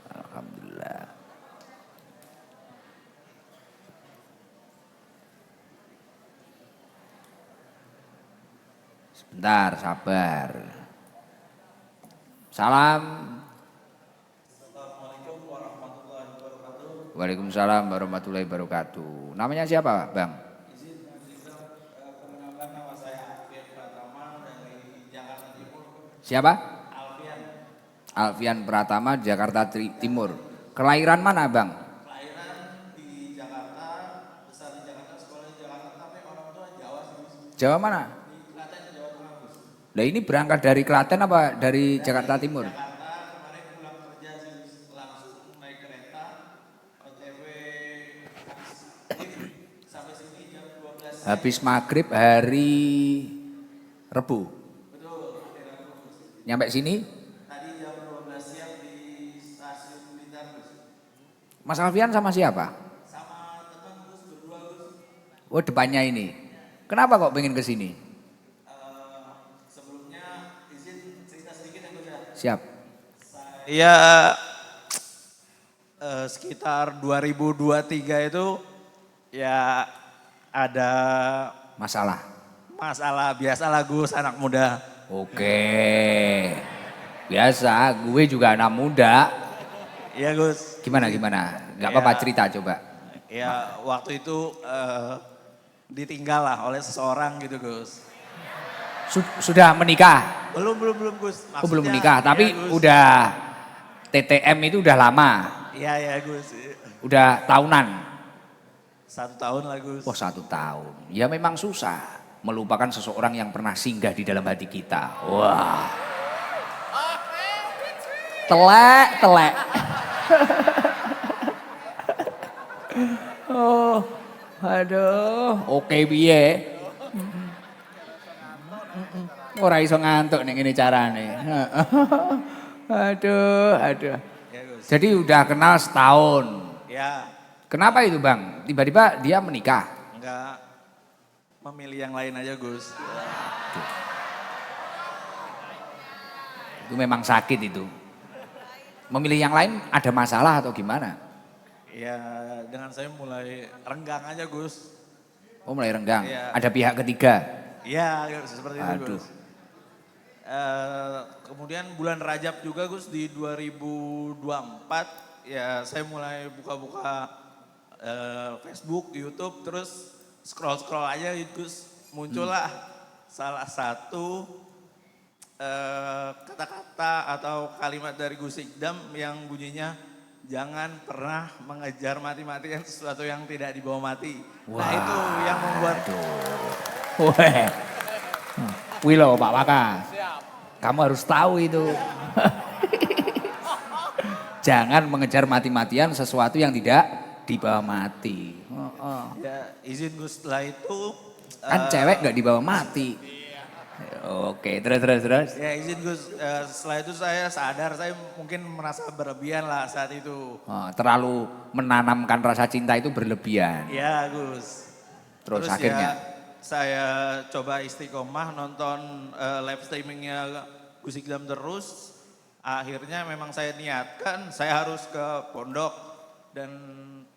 Alhamdulillah. Sebentar, sabar. Salam. Assalamualaikum warahmatullahi wabarakatuh. Waalaikumsalam warahmatullahi wabarakatuh. Namanya siapa, Bang? Izin perkenalkan, nama saya Alfian Pratama dari Jakarta Timur. Siapa? Alfian Pratama, Jakarta Timur. Kelahiran mana, Bang? Kelahiran di Jakarta, besar di Jakarta, sekolah di Jakarta, tapi orang tua Jawa sih. Jawa mana? Di Klaten, Jawa Tengah, Gus. Lah ini berangkat dari Klaten apa dari Jakarta Timur? Jakarta kemarin pulang kerja sih, langsung naik kereta OTW sampai sini jam 12. Habis maghrib hari Rebu. Betul, hari Rabu. Nyampe sini? Tadi jam 12 siang di stasiun Blitar, Gus. Mas Alfian sama siapa? Sama teman Gus, berdua Gus. Oh, depannya ini. Kenapa kok pengen ke sini? Sebelumnya izin cerita sedikit ya Gus ya. Siap. Iya, sekitar 2023 itu ya ada Masalah. masalah biasalah Gus, anak muda. Oke. Biasa, gue juga anak muda. Iya Gus. Gimana? Gak Ya. apa-apa cerita coba. Ya waktu itu ditinggal lah oleh seseorang gitu Gus. Sudah menikah? Belum Gus. Oh, belum Maksudnya, menikah, tapi ya, Gus. udah TTM itu udah lama. Iya Gus. Udah tahunan. 1 tahun lah Gus. Oh, 1 tahun. Ya memang susah melupakan seseorang yang pernah singgah di dalam hati kita. Wah. Telek. Oh, aduh. Oke piye? Ora iso ngantuk ning ngene carane. Aduh. Ya Gus. Jadi udah kenal setahun. Ya Kenapa itu Bang? Tiba-tiba dia menikah. Enggak, memilih yang lain aja Gus. Itu memang sakit itu. Memilih yang lain ada masalah atau gimana? Ya dengan saya mulai renggang aja Gus. Oh mulai renggang, Iya. ada pihak ketiga. Iya seperti itu Aduh. Gus. Kemudian bulan Rajab juga Gus di 2024 ya saya mulai buka-buka Facebook, YouTube terus scroll-scroll aja gitu Gus. Muncullah salah satu kata-kata atau kalimat dari Gus Ikdam yang bunyinya jangan pernah mengejar mati-matian sesuatu yang tidak dibawa mati. Nah itu yang membuat Weh. Wih loh Pak Waka. Kamu harus tahu itu. Jangan mengejar mati-matian sesuatu yang tidak dibawa mati. ya izin Gus setelah itu Kan cewek nggak dibawa mati. Oke, terus. ya izin Gus setelah itu saya sadar saya mungkin merasa berlebihan lah saat itu. Oh, terlalu menanamkan rasa cinta itu berlebihan. Ya Gus. Terus akhirnya? Ya, saya coba istiqomah nonton live streamingnya Gus Ikdam terus. Akhirnya memang saya niatkan saya harus ke pondok. Dan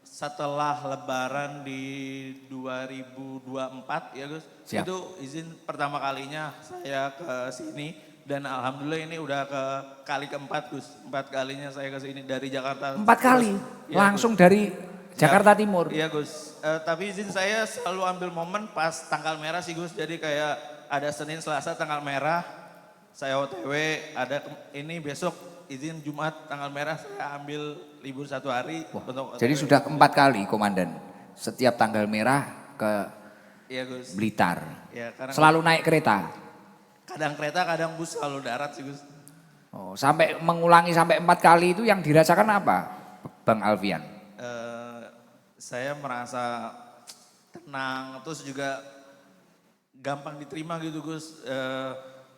setelah lebaran di 2024 ya Gus. Siap. Itu izin pertama kalinya saya ke sini. Dan alhamdulillah ini udah ke kali keempat Gus. 4 kalinya saya ke sini dari Jakarta. 4 kali? Ya, Langsung Gus. dari Jakarta Timur? Iya Gus, tapi izin saya selalu ambil momen pas tanggal merah sih Gus. Jadi kayak ada Senin, Selasa tanggal merah, saya OTW, ada ini besok izin Jumat tanggal merah saya ambil libur 1 hari. Untuk Jadi OTW. sudah 4 kali Komandan, setiap tanggal merah ke Iya Gus, Blitar. ya, karena Selalu naik kereta? kadang kereta kadang bus selalu darat sih Gus. Oh, sampai mengulangi sampai 4 kali itu yang dirasakan apa Bang Alfian? Saya merasa tenang, terus juga gampang diterima gitu Gus.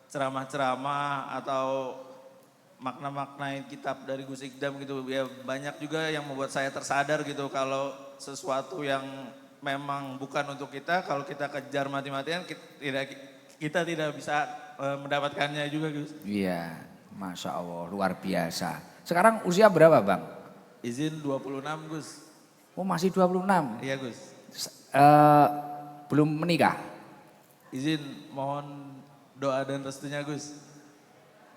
Ceramah-ceramah atau makna-makna kitab dari Gus Ikdam gitu. Ya banyak juga yang membuat saya tersadar gitu kalau sesuatu yang memang bukan untuk kita, kalau kita kejar mati-matian kita tidak bisa mendapatkannya juga Gus. Iya, Masya Allah luar biasa. Sekarang usia berapa Bang? Izin 26 Gus. Oh masih 26? Iya Gus. Belum menikah? Izin mohon doa dan restunya Gus.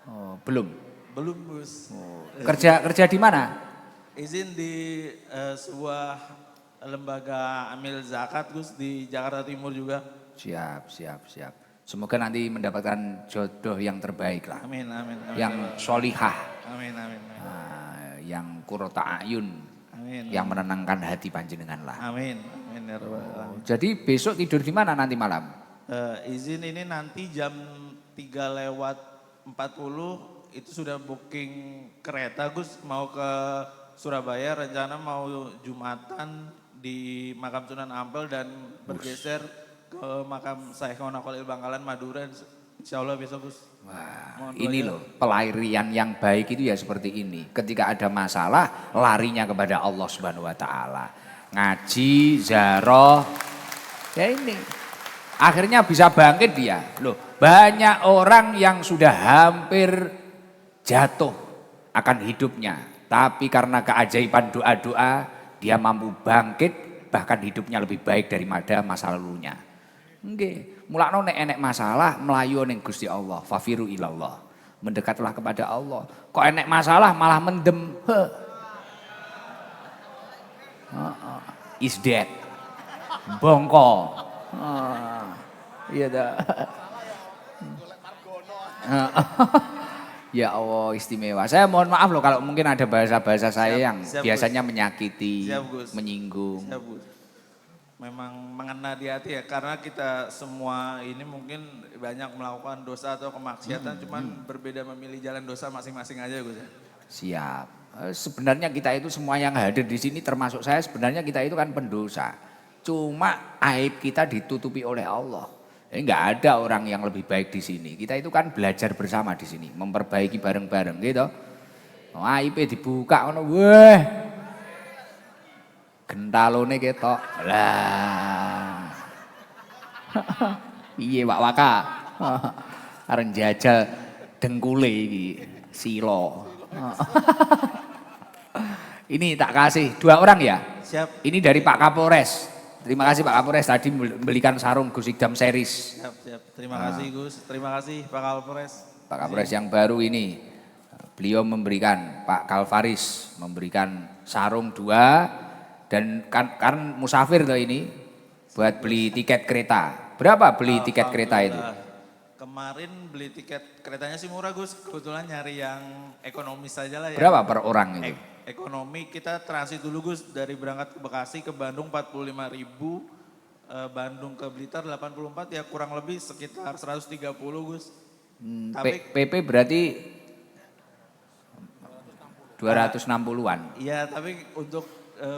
Oh, belum? Belum Gus. Oh. Kerja di mana? Izin di sebuah lembaga amil zakat Gus di Jakarta Timur juga. Siap. Semoga nanti mendapatkan jodoh yang terbaik lah. Amin. Yang solihah. Amin. Yang kurota ayun. Amin. Yang menenangkan hati panjenengan lah. Amin ya Rabbal alamin. Jadi besok tidur di mana nanti malam? Izin ini nanti jam 3:40 itu sudah booking kereta Gus mau ke Surabaya, rencana mau Jumatan di makam Sunan Ampel dan bergeser ke makam Syekh Khalil Bangkalan Madura. Insya Allah besok Gus. Wah, Mohon ini doanya. loh pelarian yang baik itu ya seperti ini. Ketika ada masalah, larinya kepada Allah Subhanahu wa taala. Ngaji, zaroh. Ya ini. Akhirnya bisa bangkit dia. Loh, banyak orang yang sudah hampir jatuh akan hidupnya. Tapi karena keajaiban doa-doa, dia mampu bangkit, bahkan hidupnya lebih baik daripada masa lalunya. Nggih, mulakno nek enek masalah melayu ning Gusti Allah, fafiru ilallah. Mendekatlah kepada Allah. Kok enek masalah malah mendem. Is dead. Bongko. Iya dah. Ya Allah istimewa. Saya mohon maaf loh kalau mungkin ada bahasa-bahasa saya yang siap, biasanya Gus. menyakiti, Siap, Gus. menyinggung. Siap, Gus. Memang mengena di hati ya karena kita semua ini mungkin banyak melakukan dosa atau kemaksiatan cuman berbeda memilih jalan dosa masing-masing aja Gus ya. Siap. Sebenarnya kita itu semua yang hadir di sini termasuk saya sebenarnya kita itu kan pendosa. Cuma aib kita ditutupi oleh Allah. Jadi nggak ada orang yang lebih baik di sini. Kita itu kan belajar bersama di sini, memperbaiki bareng-bareng gitu. Oh, aibnya dibuka ngono, weh. Gentalone ketok. Lah. Piye Pak Waka? Areng jajal dengkule iki silo. Ini tak kasih 2 orang ya? Siap. Ini dari Pak Kapolres. Terima kasih Pak Kapolres tadi membelikan sarung Gus Ikdam series. Siap, siap. Terima kasih Gus. Terima kasih Pak Kapolres. Pak Kapolres yang baru ini, beliau memberikan, Pak Kalvaris memberikan sarung 2 dan kan musafir tuh ini buat beli tiket kereta. Berapa beli tiket kereta itu? Kemarin beli tiket keretanya sih murah Gus, kebetulan nyari yang ekonomis saja lah ya. Berapa per orang itu? Ekonomi kita transit dulu Gus, dari berangkat ke Bekasi ke Bandung 45.000, Bandung ke Blitar 84, ya kurang lebih sekitar 130 Gus. Tapi PP berarti 260-an. iya, tapi untuk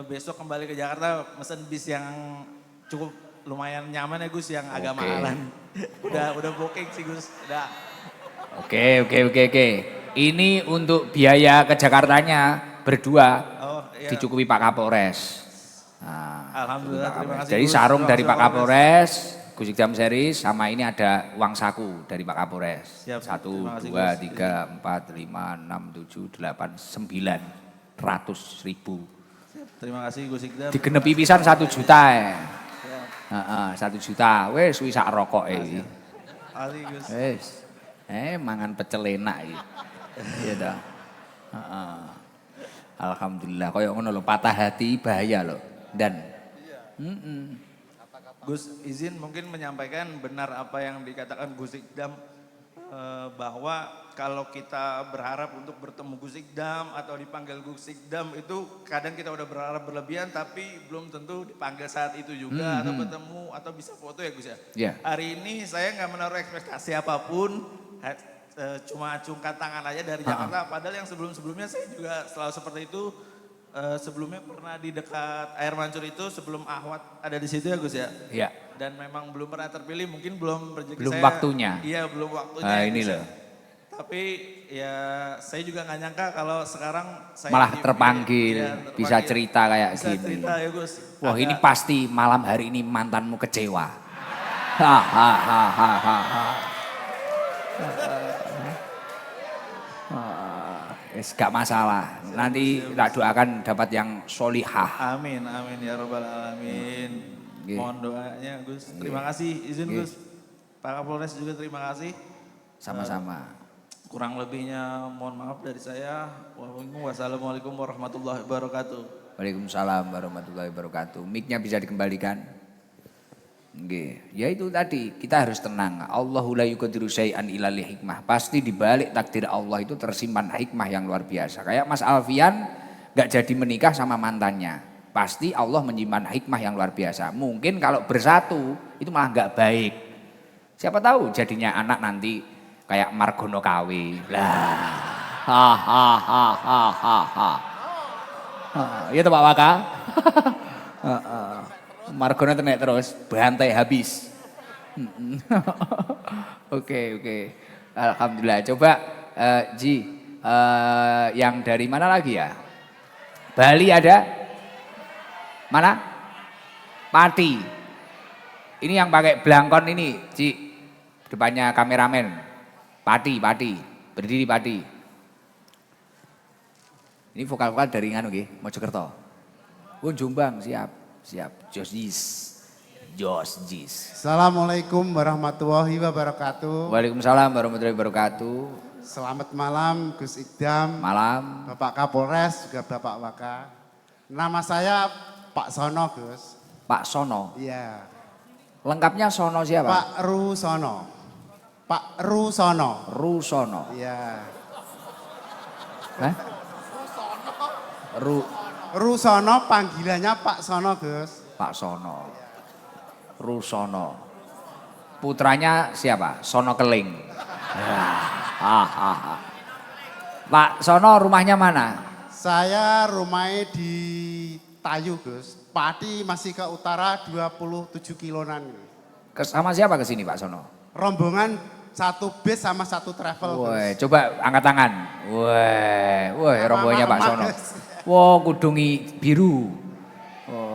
besok kembali ke Jakarta mesen bis yang cukup lumayan nyaman ya Gus, yang agak mahalan. Udah booking sih Gus, udah. Oke. Ini untuk biaya ke Jakartanya berdua iya. dicukupi Pak Kapolres. Nah, Alhamdulillah, terima kasih jadi Gus. sarung Terima dari kasih, Pak Kapolres, Gus Ikdam series, sama ini ada uang saku dari Pak Kapolres. Siap, 1, terima kasih, 2, Gus. 3, 4, 5, 6, 7, 8, 900 ribu. Terima kasih Gus Ikdam. Digenepi pisan 1 juta ya. Siap. 1 juta, wes wis sak rokok iki. Makasih Gus. Wes. Mangan pecel enak iki. Iya dah. Alhamdulillah, koyo ngono lho, patah hati bahaya loh. Dan Gus izin mungkin menyampaikan benar apa yang dikatakan Gus Ikdam, bahwa kalau kita berharap untuk bertemu Gus Ikdam atau dipanggil Gus Ikdam itu kadang kita udah berharap berlebihan tapi belum tentu dipanggil saat itu juga atau ketemu atau bisa foto ya Gus ya. Yeah. Hari ini saya nggak menaruh ekspektasi apapun, cuma acungkan tangan aja dari Jakarta. Padahal yang sebelum-sebelumnya saya juga selalu seperti itu. Sebelumnya pernah di dekat Air Mancur itu sebelum Ahwat ada di situ ya Gus ya. Iya. Dan memang belum pernah terpilih, mungkin belum rezeki Belum saya. waktunya. Iya, belum waktunya. Nah, ya, ini Gus, ya. loh. Tapi ya saya juga nggak nyangka kalau sekarang saya Malah terpanggil, terpanggil. bisa cerita kayak Bisa gini. cerita ya Gus. Wah, ini pasti malam hari ini mantanmu kecewa. Hahaha. Gak masalah. Nanti tak doakan dapat yang solihah. Amin, amin ya robbal alamin. Nggih. Mohon doanya Gus. Terima kasih izin Nggih. Gus. Pak Kapolres juga terima kasih. Sama-sama. Kurang lebihnya mohon maaf dari saya. Wassalamualaikum warahmatullahi wabarakatuh. Waalaikumsalam warahmatullahi wabarakatuh. Mic-nya bisa dikembalikan. Nggih, ya itu tadi kita harus tenang. Allahu la yuqadiru syai'an illa li hikmah. Pasti di balik takdir Allah itu tersimpan hikmah yang luar biasa. Kayak Mas Alfian gak jadi menikah sama mantannya. Pasti Allah menyimpan hikmah yang luar biasa. Mungkin kalau bersatu itu malah gak baik. Siapa tahu jadinya anak nanti kayak Margono KW. Lah. Iya tuh Pak Waka. Margono tenek terus, bantai habis. Oke. Alhamdulillah. Coba Ji, yang dari mana lagi ya? Bali ada? Mana? Pati. Ini yang pakai belangkon ini, Ji. Depannya kameramen. Pati. Berdiri Pati. Ini vokal-vokal dari nganu nggih, Mojokerto. Oh, Jombang, siap. Jos Jis. Assalamualaikum warahmatullahi wabarakatuh. Waalaikumsalam warahmatullahi wabarakatuh. Selamat malam Gus Ikdam, Malam. Bapak Kapolres, juga Bapak Waka. Nama saya Pak Sono Gus. Pak Sono. Iya. Lengkapnya Sono siapa? Pak Rusono. Pak Rusono. Rusono. Iya. Hah? Rusono panggilannya Pak Sono Gus. Pak Sono. Rusono. Putranya siapa? Sono Keling. Pak Sono rumahnya mana? Saya rumahnya di Tayu Gus. Pati masih ke utara 27 kilonan. Sama siapa ke sini Pak Sono? Rombongan satu bis sama satu travel Gus. Woi, coba angkat tangan. Woi, rombongannya Pak Sono. Gus. Wow, kudungi biru. Oh,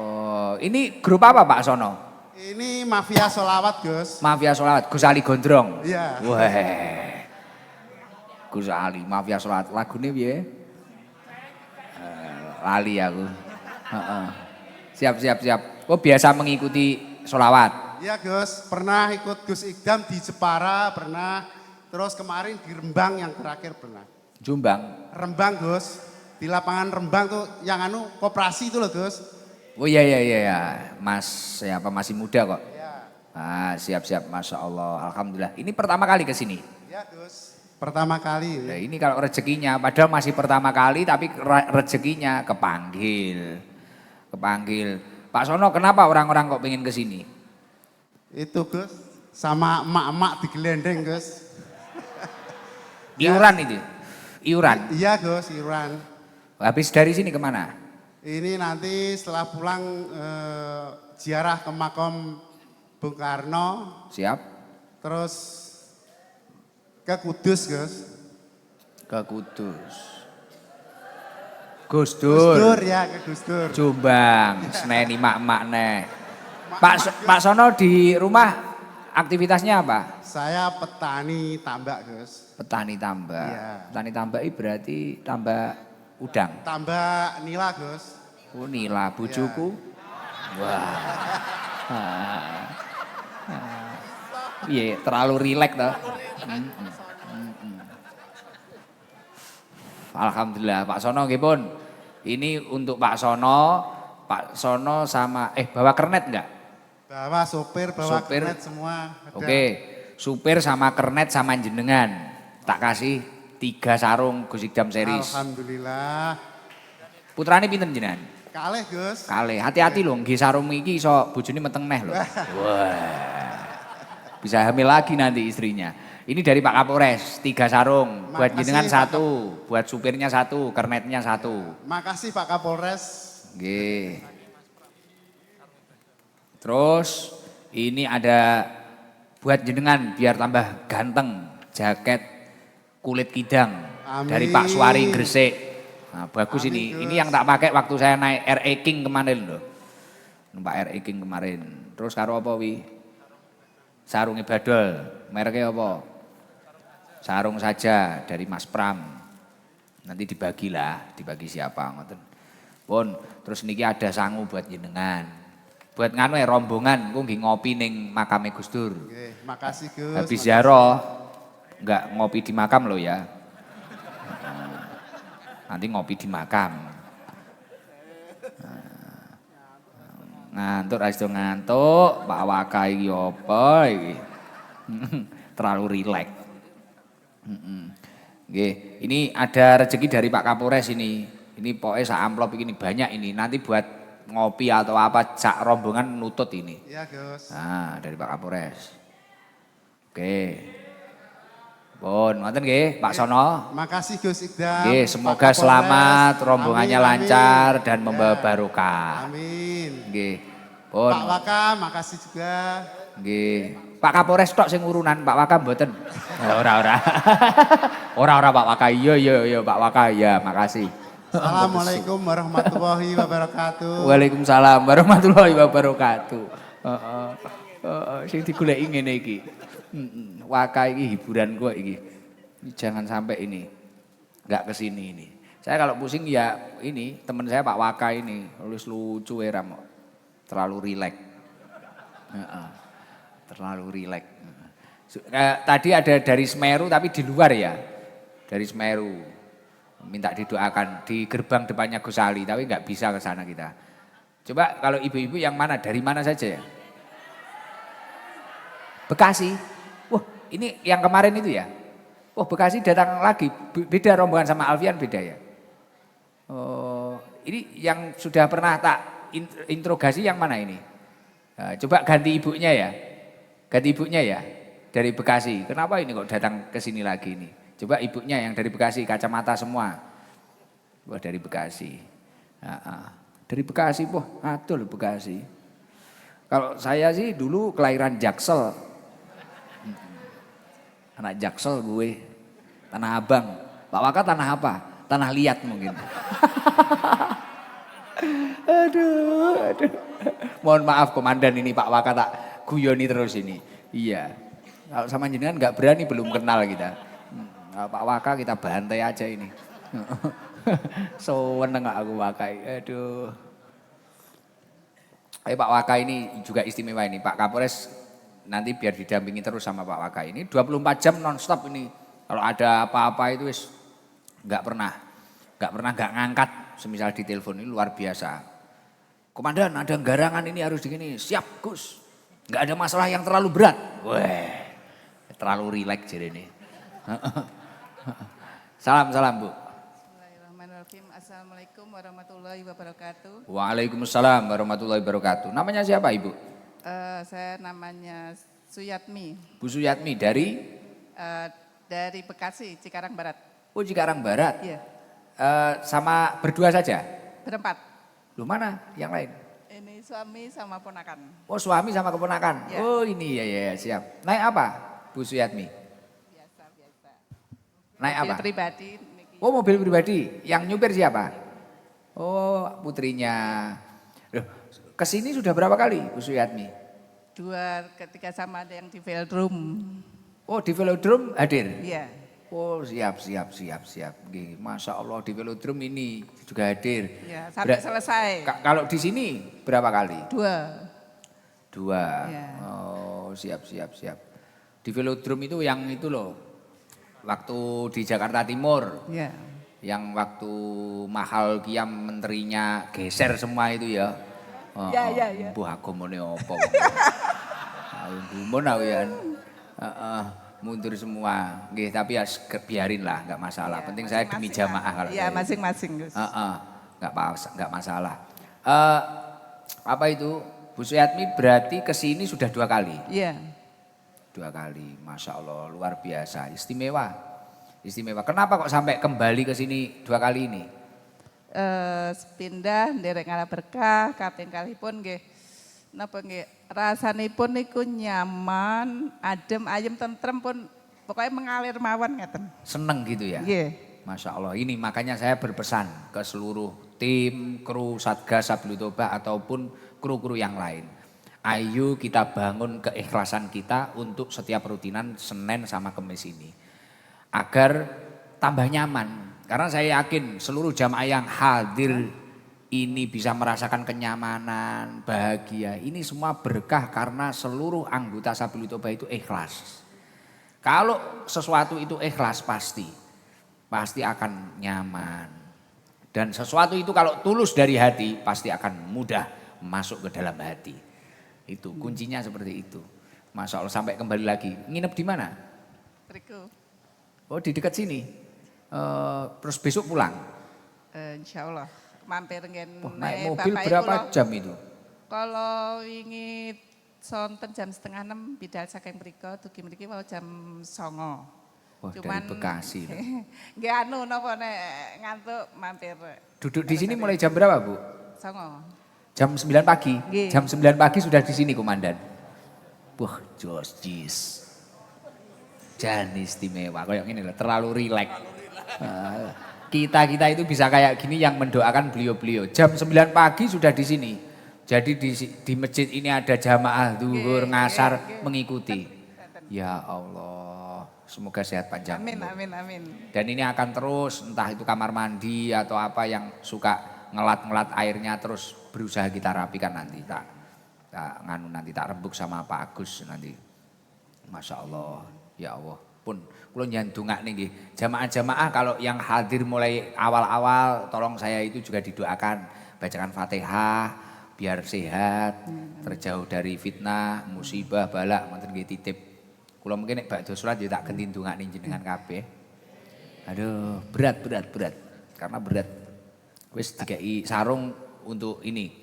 ini grup apa Pak Sono? Ini Mafia Solawat Gus. Mafia Sholawat, Gus Ali Gondrong. Iya. Wah. Gus Ali, Mafia Sholawat. Lagune piye? Lali aku. Heeh. Siap. Oh biasa mengikuti sholawat. Iya Gus, pernah ikut Gus Ikdam di Jepara, pernah. Terus kemarin di Rembang yang terakhir pernah. Jumbang. Rembang Gus, di lapangan Rembang tuh yang koperasi itu loh Gus. Oh iya. Mas siapa masih muda kok. Iya. Ah, siap. Masya Allah. Alhamdulillah. Ini pertama kali ke sini. Iya Gus, pertama kali. Nah, ini kalau rezekinya, padahal masih pertama kali tapi rezekinya kepanggil. Pak Sono kenapa orang-orang kok pengen ke sini? Itu Gus, sama emak-emak di gelendeng Gus. Iuran itu? Iuran? Iya Gus, iuran. Habis dari sini kemana? Ini nanti setelah pulang ziarah ke makam Bung Karno, Siap? terus ke Kudus Gus. Ke Kudus. Gus Gus Dur. Dur ya, ke Gus Dur. Jombang, seneni mak-mak nek. Pak Sono di rumah aktivitasnya apa? Saya petani tambak Gus. Petani tambak. Iya. Petani tambak ini berarti tambak udang. Tambak nila Gus. Oh nila bujuku. Wah. Iya, terlalu rileks toh. Alhamdulillah Pak Sono nggih pun. Ini untuk Pak Sono sama bawa kernet enggak? Bawa sopir, bawa Sopir. kernet semua. Ada. Oke, supir sama kernet sama jenengan. Tak kasih 3 sarung Gus Ikdam series. Alhamdulillah. Putrane pinten jenengan? Kalih Gus. Kale, hati-hati lho, nggih sarung iki iso bojone meteng neh lho. Wah. Bisa hamil lagi nanti istrinya. Ini dari Pak Kapolres, 3 sarung. Buat Makasih, jenengan Pak 1, buat supirnya 1, kernetnya 1. Makasih Pak Kapolres. Nggih. Terus ini ada buat jenengan biar tambah ganteng, jaket kulit kidang dari Pak Suwari Gresik. Nah, bagus Amin, ini. Gus. Ini yang tak pakai waktu saya naik RE King kemarin loh. Numpak RE King kemarin. Terus karo apa wi? Sarungnya badol. Mereknya apa? Sarung saja dari Mas Pram. Nanti dibagilah, dibagi siapa ngoten. Pun, terus niki ada sangu buat jenengan. Buat nganu rombongan, ku nggih ngopi ning makame Gus Dur. Oke, makasih Gus. Habis ziarah enggak ngopi di makam lo ya. Nanti ngopi di makam. Ngantuk ra iso ngantuk, Pak Waka iki apa iki? Terlalu rileks. Nggih, ini ada rezeki dari Pak Kapolres ini. Ini pokoknya sak amplop ini banyak ini. Nanti buat ngopi atau apa sak rombongan nutut ini. Iya Gus. Nah, dari Pak Kapolres. Oke. Pun, ngoten nggih, Pak Sono. Makasih Gus Ikdam. Nggih, Pak semoga Kapolres. selamat, rombongannya Amin, lancar amin. dan membawa Ya, barokah. Amin. Nggih. Pun, Pak Waka, makasih juga. nggih. Pak Kapolres tok sing urunan, Pak Waka mboten. Ora. Ora Pak Waka. Iya Pak Waka, ya, makasih. Assalamualaikum warahmatullahi wabarakatuh. Waalaikumsalam warahmatullahi wabarakatuh. Sing digoleki ngene iki. Waka iki hiburan gua iki. Jangan sampai ini enggak kesini ini. Saya kalau pusing ya ini teman saya Pak Waka ini lucu era terlalu rileks. Terlalu rileks. Tadi ada dari Semeru tapi di luar ya. Dari Semeru. Minta didoakan di gerbang depannya Gus Ali tapi nggak bisa ke sana kita. Coba kalau ibu-ibu yang mana? Dari mana saja ya? Bekasi. Wah, ini yang kemarin itu ya? Wah, Bekasi datang lagi. Beda rombongan sama Alfian beda ya? Oh, ini yang sudah pernah tak interogasi yang mana ini? Nah, coba ganti ibunya ya. Ganti ibunya ya dari Bekasi. Kenapa ini kok datang ke sini lagi ini? Coba ibunya yang dari Bekasi, kacamata semua. Wah, dari Bekasi. Dari Bekasi, aduh Bekasi. Kalau saya sih dulu kelahiran Jaksel. Anak Jaksel gue. Tanah Abang. Pak Waka tanah apa? Tanah Liat mungkin. Aduh. Mohon maaf komandan, ini Pak Waka tak guyoni terus ini. Iya. Kalau sama jenengan nggak berani, belum kenal kita. Pak Waka kita bantai aja ini. Seneng aku Waka. Aduh. Pak Waka ini juga istimewa ini. Pak Kapolres nanti biar didampingi terus sama Pak Waka ini. 24 jam nonstop ini. Kalau ada apa-apa itu wis nggak pernah nggak ngangkat. Semisal di telepon ini luar biasa. Komandan ada garangan ini harus begini. Siap Gus. Nggak ada masalah yang terlalu berat. Weh, terlalu rileks jadi ini. Salam Bu. Bismillahirrahmanirrahim. Assalamualaikum warahmatullahi wabarakatuh. Waalaikumsalam warahmatullahi wabarakatuh. Namanya siapa Ibu? Saya namanya Suyatmi. Bu Suyatmi dari? Dari Bekasi, Cikarang Barat. Oh Cikarang Barat. Iya. Sama berdua saja? Berempat. Lu mana yang lain? Ini suami sama ponakan. Oh suami sama keponakan. Ya. Oh ini ya siap. Naik apa Bu Suyatmi? Biasa. Naik Mobil apa? pribadi. Oh mobil pribadi. Yang nyupir siapa? Oh putrinya. Loh, kesini sudah berapa kali Bu Suyatmi? 2 ketika sama ada yang di velodrome. Oh di velodrome hadir? Iya. Oh siap. Nggih, Masya Allah di velodrome ini juga hadir. Ya, sampai selesai. Kalau di sini berapa kali? 2. 2. Ya. Oh siap. Di velodrome itu yang itu loh. Waktu di Jakarta Timur. Iya. Yang waktu Mahal Kiam menterinya geser semua itu ya. Ya. Buah agomone opo. Gumun aku ya. Mundur semua. Nggih, tapi ya biarin lah, enggak masalah. Ya, penting saya demi jamaah kalau. Iya, saya. masing-masing, Gus. Enggak masalah. Apa itu? Bu Suyatmi berarti ke sini sudah 2 kali. Iya. 2 kali. Masya Allah, luar biasa. Istimewa. Kenapa kok sampai kembali ke sini 2 kali ini? Pindah nderek ngalah berkah, kaping kalipun nggih. Napa nggih, rasanipun niku nyaman, adem, ayem, tentrem pun pokoknya mengalir mawon ngeten. Seneng gitu ya? Nggih. Masya Allah, ini makanya saya berpesan ke seluruh tim, kru Satgas Sabilul Toba ataupun kru-kru yang lain. Ayo kita bangun keikhlasan kita untuk setiap rutinan Senin sama Kamis ini. Agar tambah nyaman. Karena saya yakin seluruh jamaah yang hadir ini bisa merasakan kenyamanan, bahagia. Ini semua berkah karena seluruh anggota Sabilul Toba itu ikhlas. Kalau sesuatu itu ikhlas pasti akan nyaman. Dan sesuatu itu kalau tulus dari hati pasti akan mudah masuk ke dalam hati. Itu kuncinya seperti itu. Masya Allah sampai kembali lagi. Nginep di mana? Beriku. Oh di dekat sini. Terus besok pulang. Insya Allah. Mampir ngen Naik mobil berapa jam itu? Kalau wingi sonten jam 5:30 bidal saking mriko dugi mriki mau jam 09.00. Wah, dari Bekasi. Nggih anu napa nek ngantuk mampir. Duduk di sini mulai jam berapa, Bu? 09.00. Jam 9 pagi. Nggih. Jam 9 pagi sudah di sini, Komandan. Wah, jis. Jan istimewa. Kayak gini loh, terlalu rileks. Kita itu bisa kayak gini yang mendoakan beliau-beliau. Jam 9 pagi sudah di sini. Jadi di masjid ini ada jamaah zuhur, ngasar mengikuti. Ya Allah, semoga sehat panjang. Amin. Dan ini akan terus entah itu kamar mandi atau apa yang suka ngelat airnya terus berusaha kita rapikan nanti. Nanti tak rembuk sama Pak Agus nanti. Masya Allah, ya Allah. Pun kula nyandungak niki jamaah-jamaah kalau yang hadir mulai awal-awal tolong saya itu juga didoakan bacakan Fatihah biar sehat, terjauh dari fitnah, musibah, balak, ngoten nggih titip. Kula mungkin nek badhe salat ya tak genti ndongakne jenengan kabeh. Aduh, berat. Karena berat. Wis dikei sarung untuk ini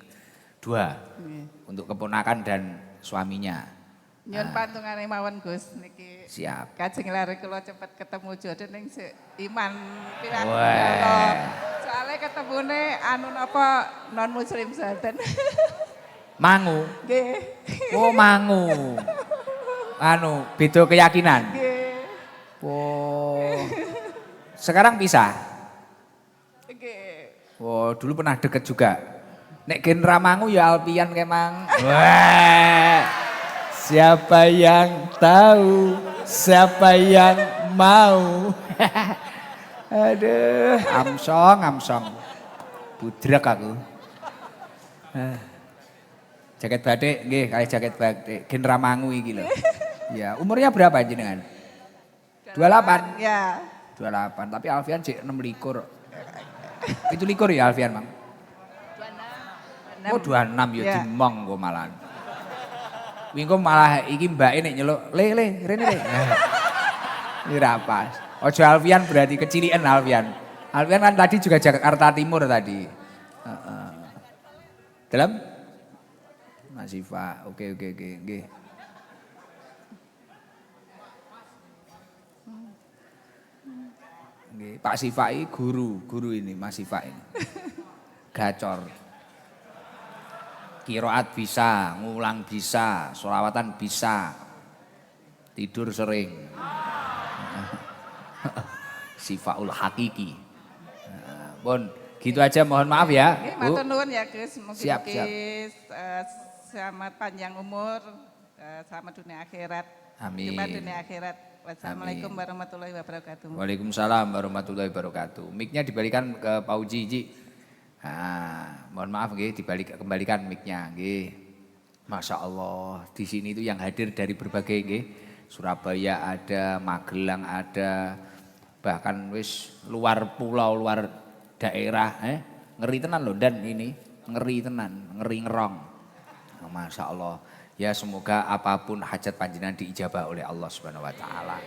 2. Untuk keponakan dan suaminya. Nyun pantungane mawon Gus niki. Siap. Kajeng lare kula cepet ketemu jodoh ning iman pirang. Wah. Soale ketemune anu napa non muslim saden. Mangu. Nggih. Oh, mangu. Beda keyakinan. Nggih. Oh. Sekarang pisah. Nggih. Oh, dulu pernah deket juga. Nek gen Ramangu ya Alfian kemang. Wah. Siapa yang tahu, siapa yang mau. Aduh, amsong. Budrek aku. Jaket batik nggih, kali jaket batik gen Ramangu iki lho. Ya, umurnya berapa jenengan? 28. Ya. 28, tapi Alfian cek 26. Itu likur ya Alfian, Mang? 26. Oh 26 ya Ya. dimong kok malahan. Wingi malah iki mbake nek nyeluk, "Le, rene le." Ini rapas. Ojo Alfian berarti kecilian Alfian. Alfian kan tadi juga Jakarta Timur tadi. Dalam? Mas Siva, oke. Nggih. Nggih, Pak Siva ini guru ini Mas Siva ini. Gacor. Kiroat bisa, ngulang bisa, sholawatan bisa. Tidur sering. Sifaul hakiki. Bon, gitu aja mohon maaf ya. Oke, Bu. matur nuwun ya Gus. Siap. Selamat panjang umur, selamat dunia akhirat. Amin. Jumat dunia akhirat. Wassalamualaikum warahmatullahi wabarakatuh. Waalaikumsalam warahmatullahi wabarakatuh. Mic-nya dibalikan ke Pak Uji, Ji. Nah, mohon maaf nggih, kembalikan mic-nya nggih. Masya Allah, di sini itu yang hadir dari berbagai nggih. Surabaya ada, Magelang ada, bahkan wis luar pulau, luar daerah, ngeri tenan loh dan ini, ngeri tenan, ngeri ngerong. Masya Allah. Ya semoga apapun hajat panjenengan diijabah oleh Allah Subhanahu wa taala.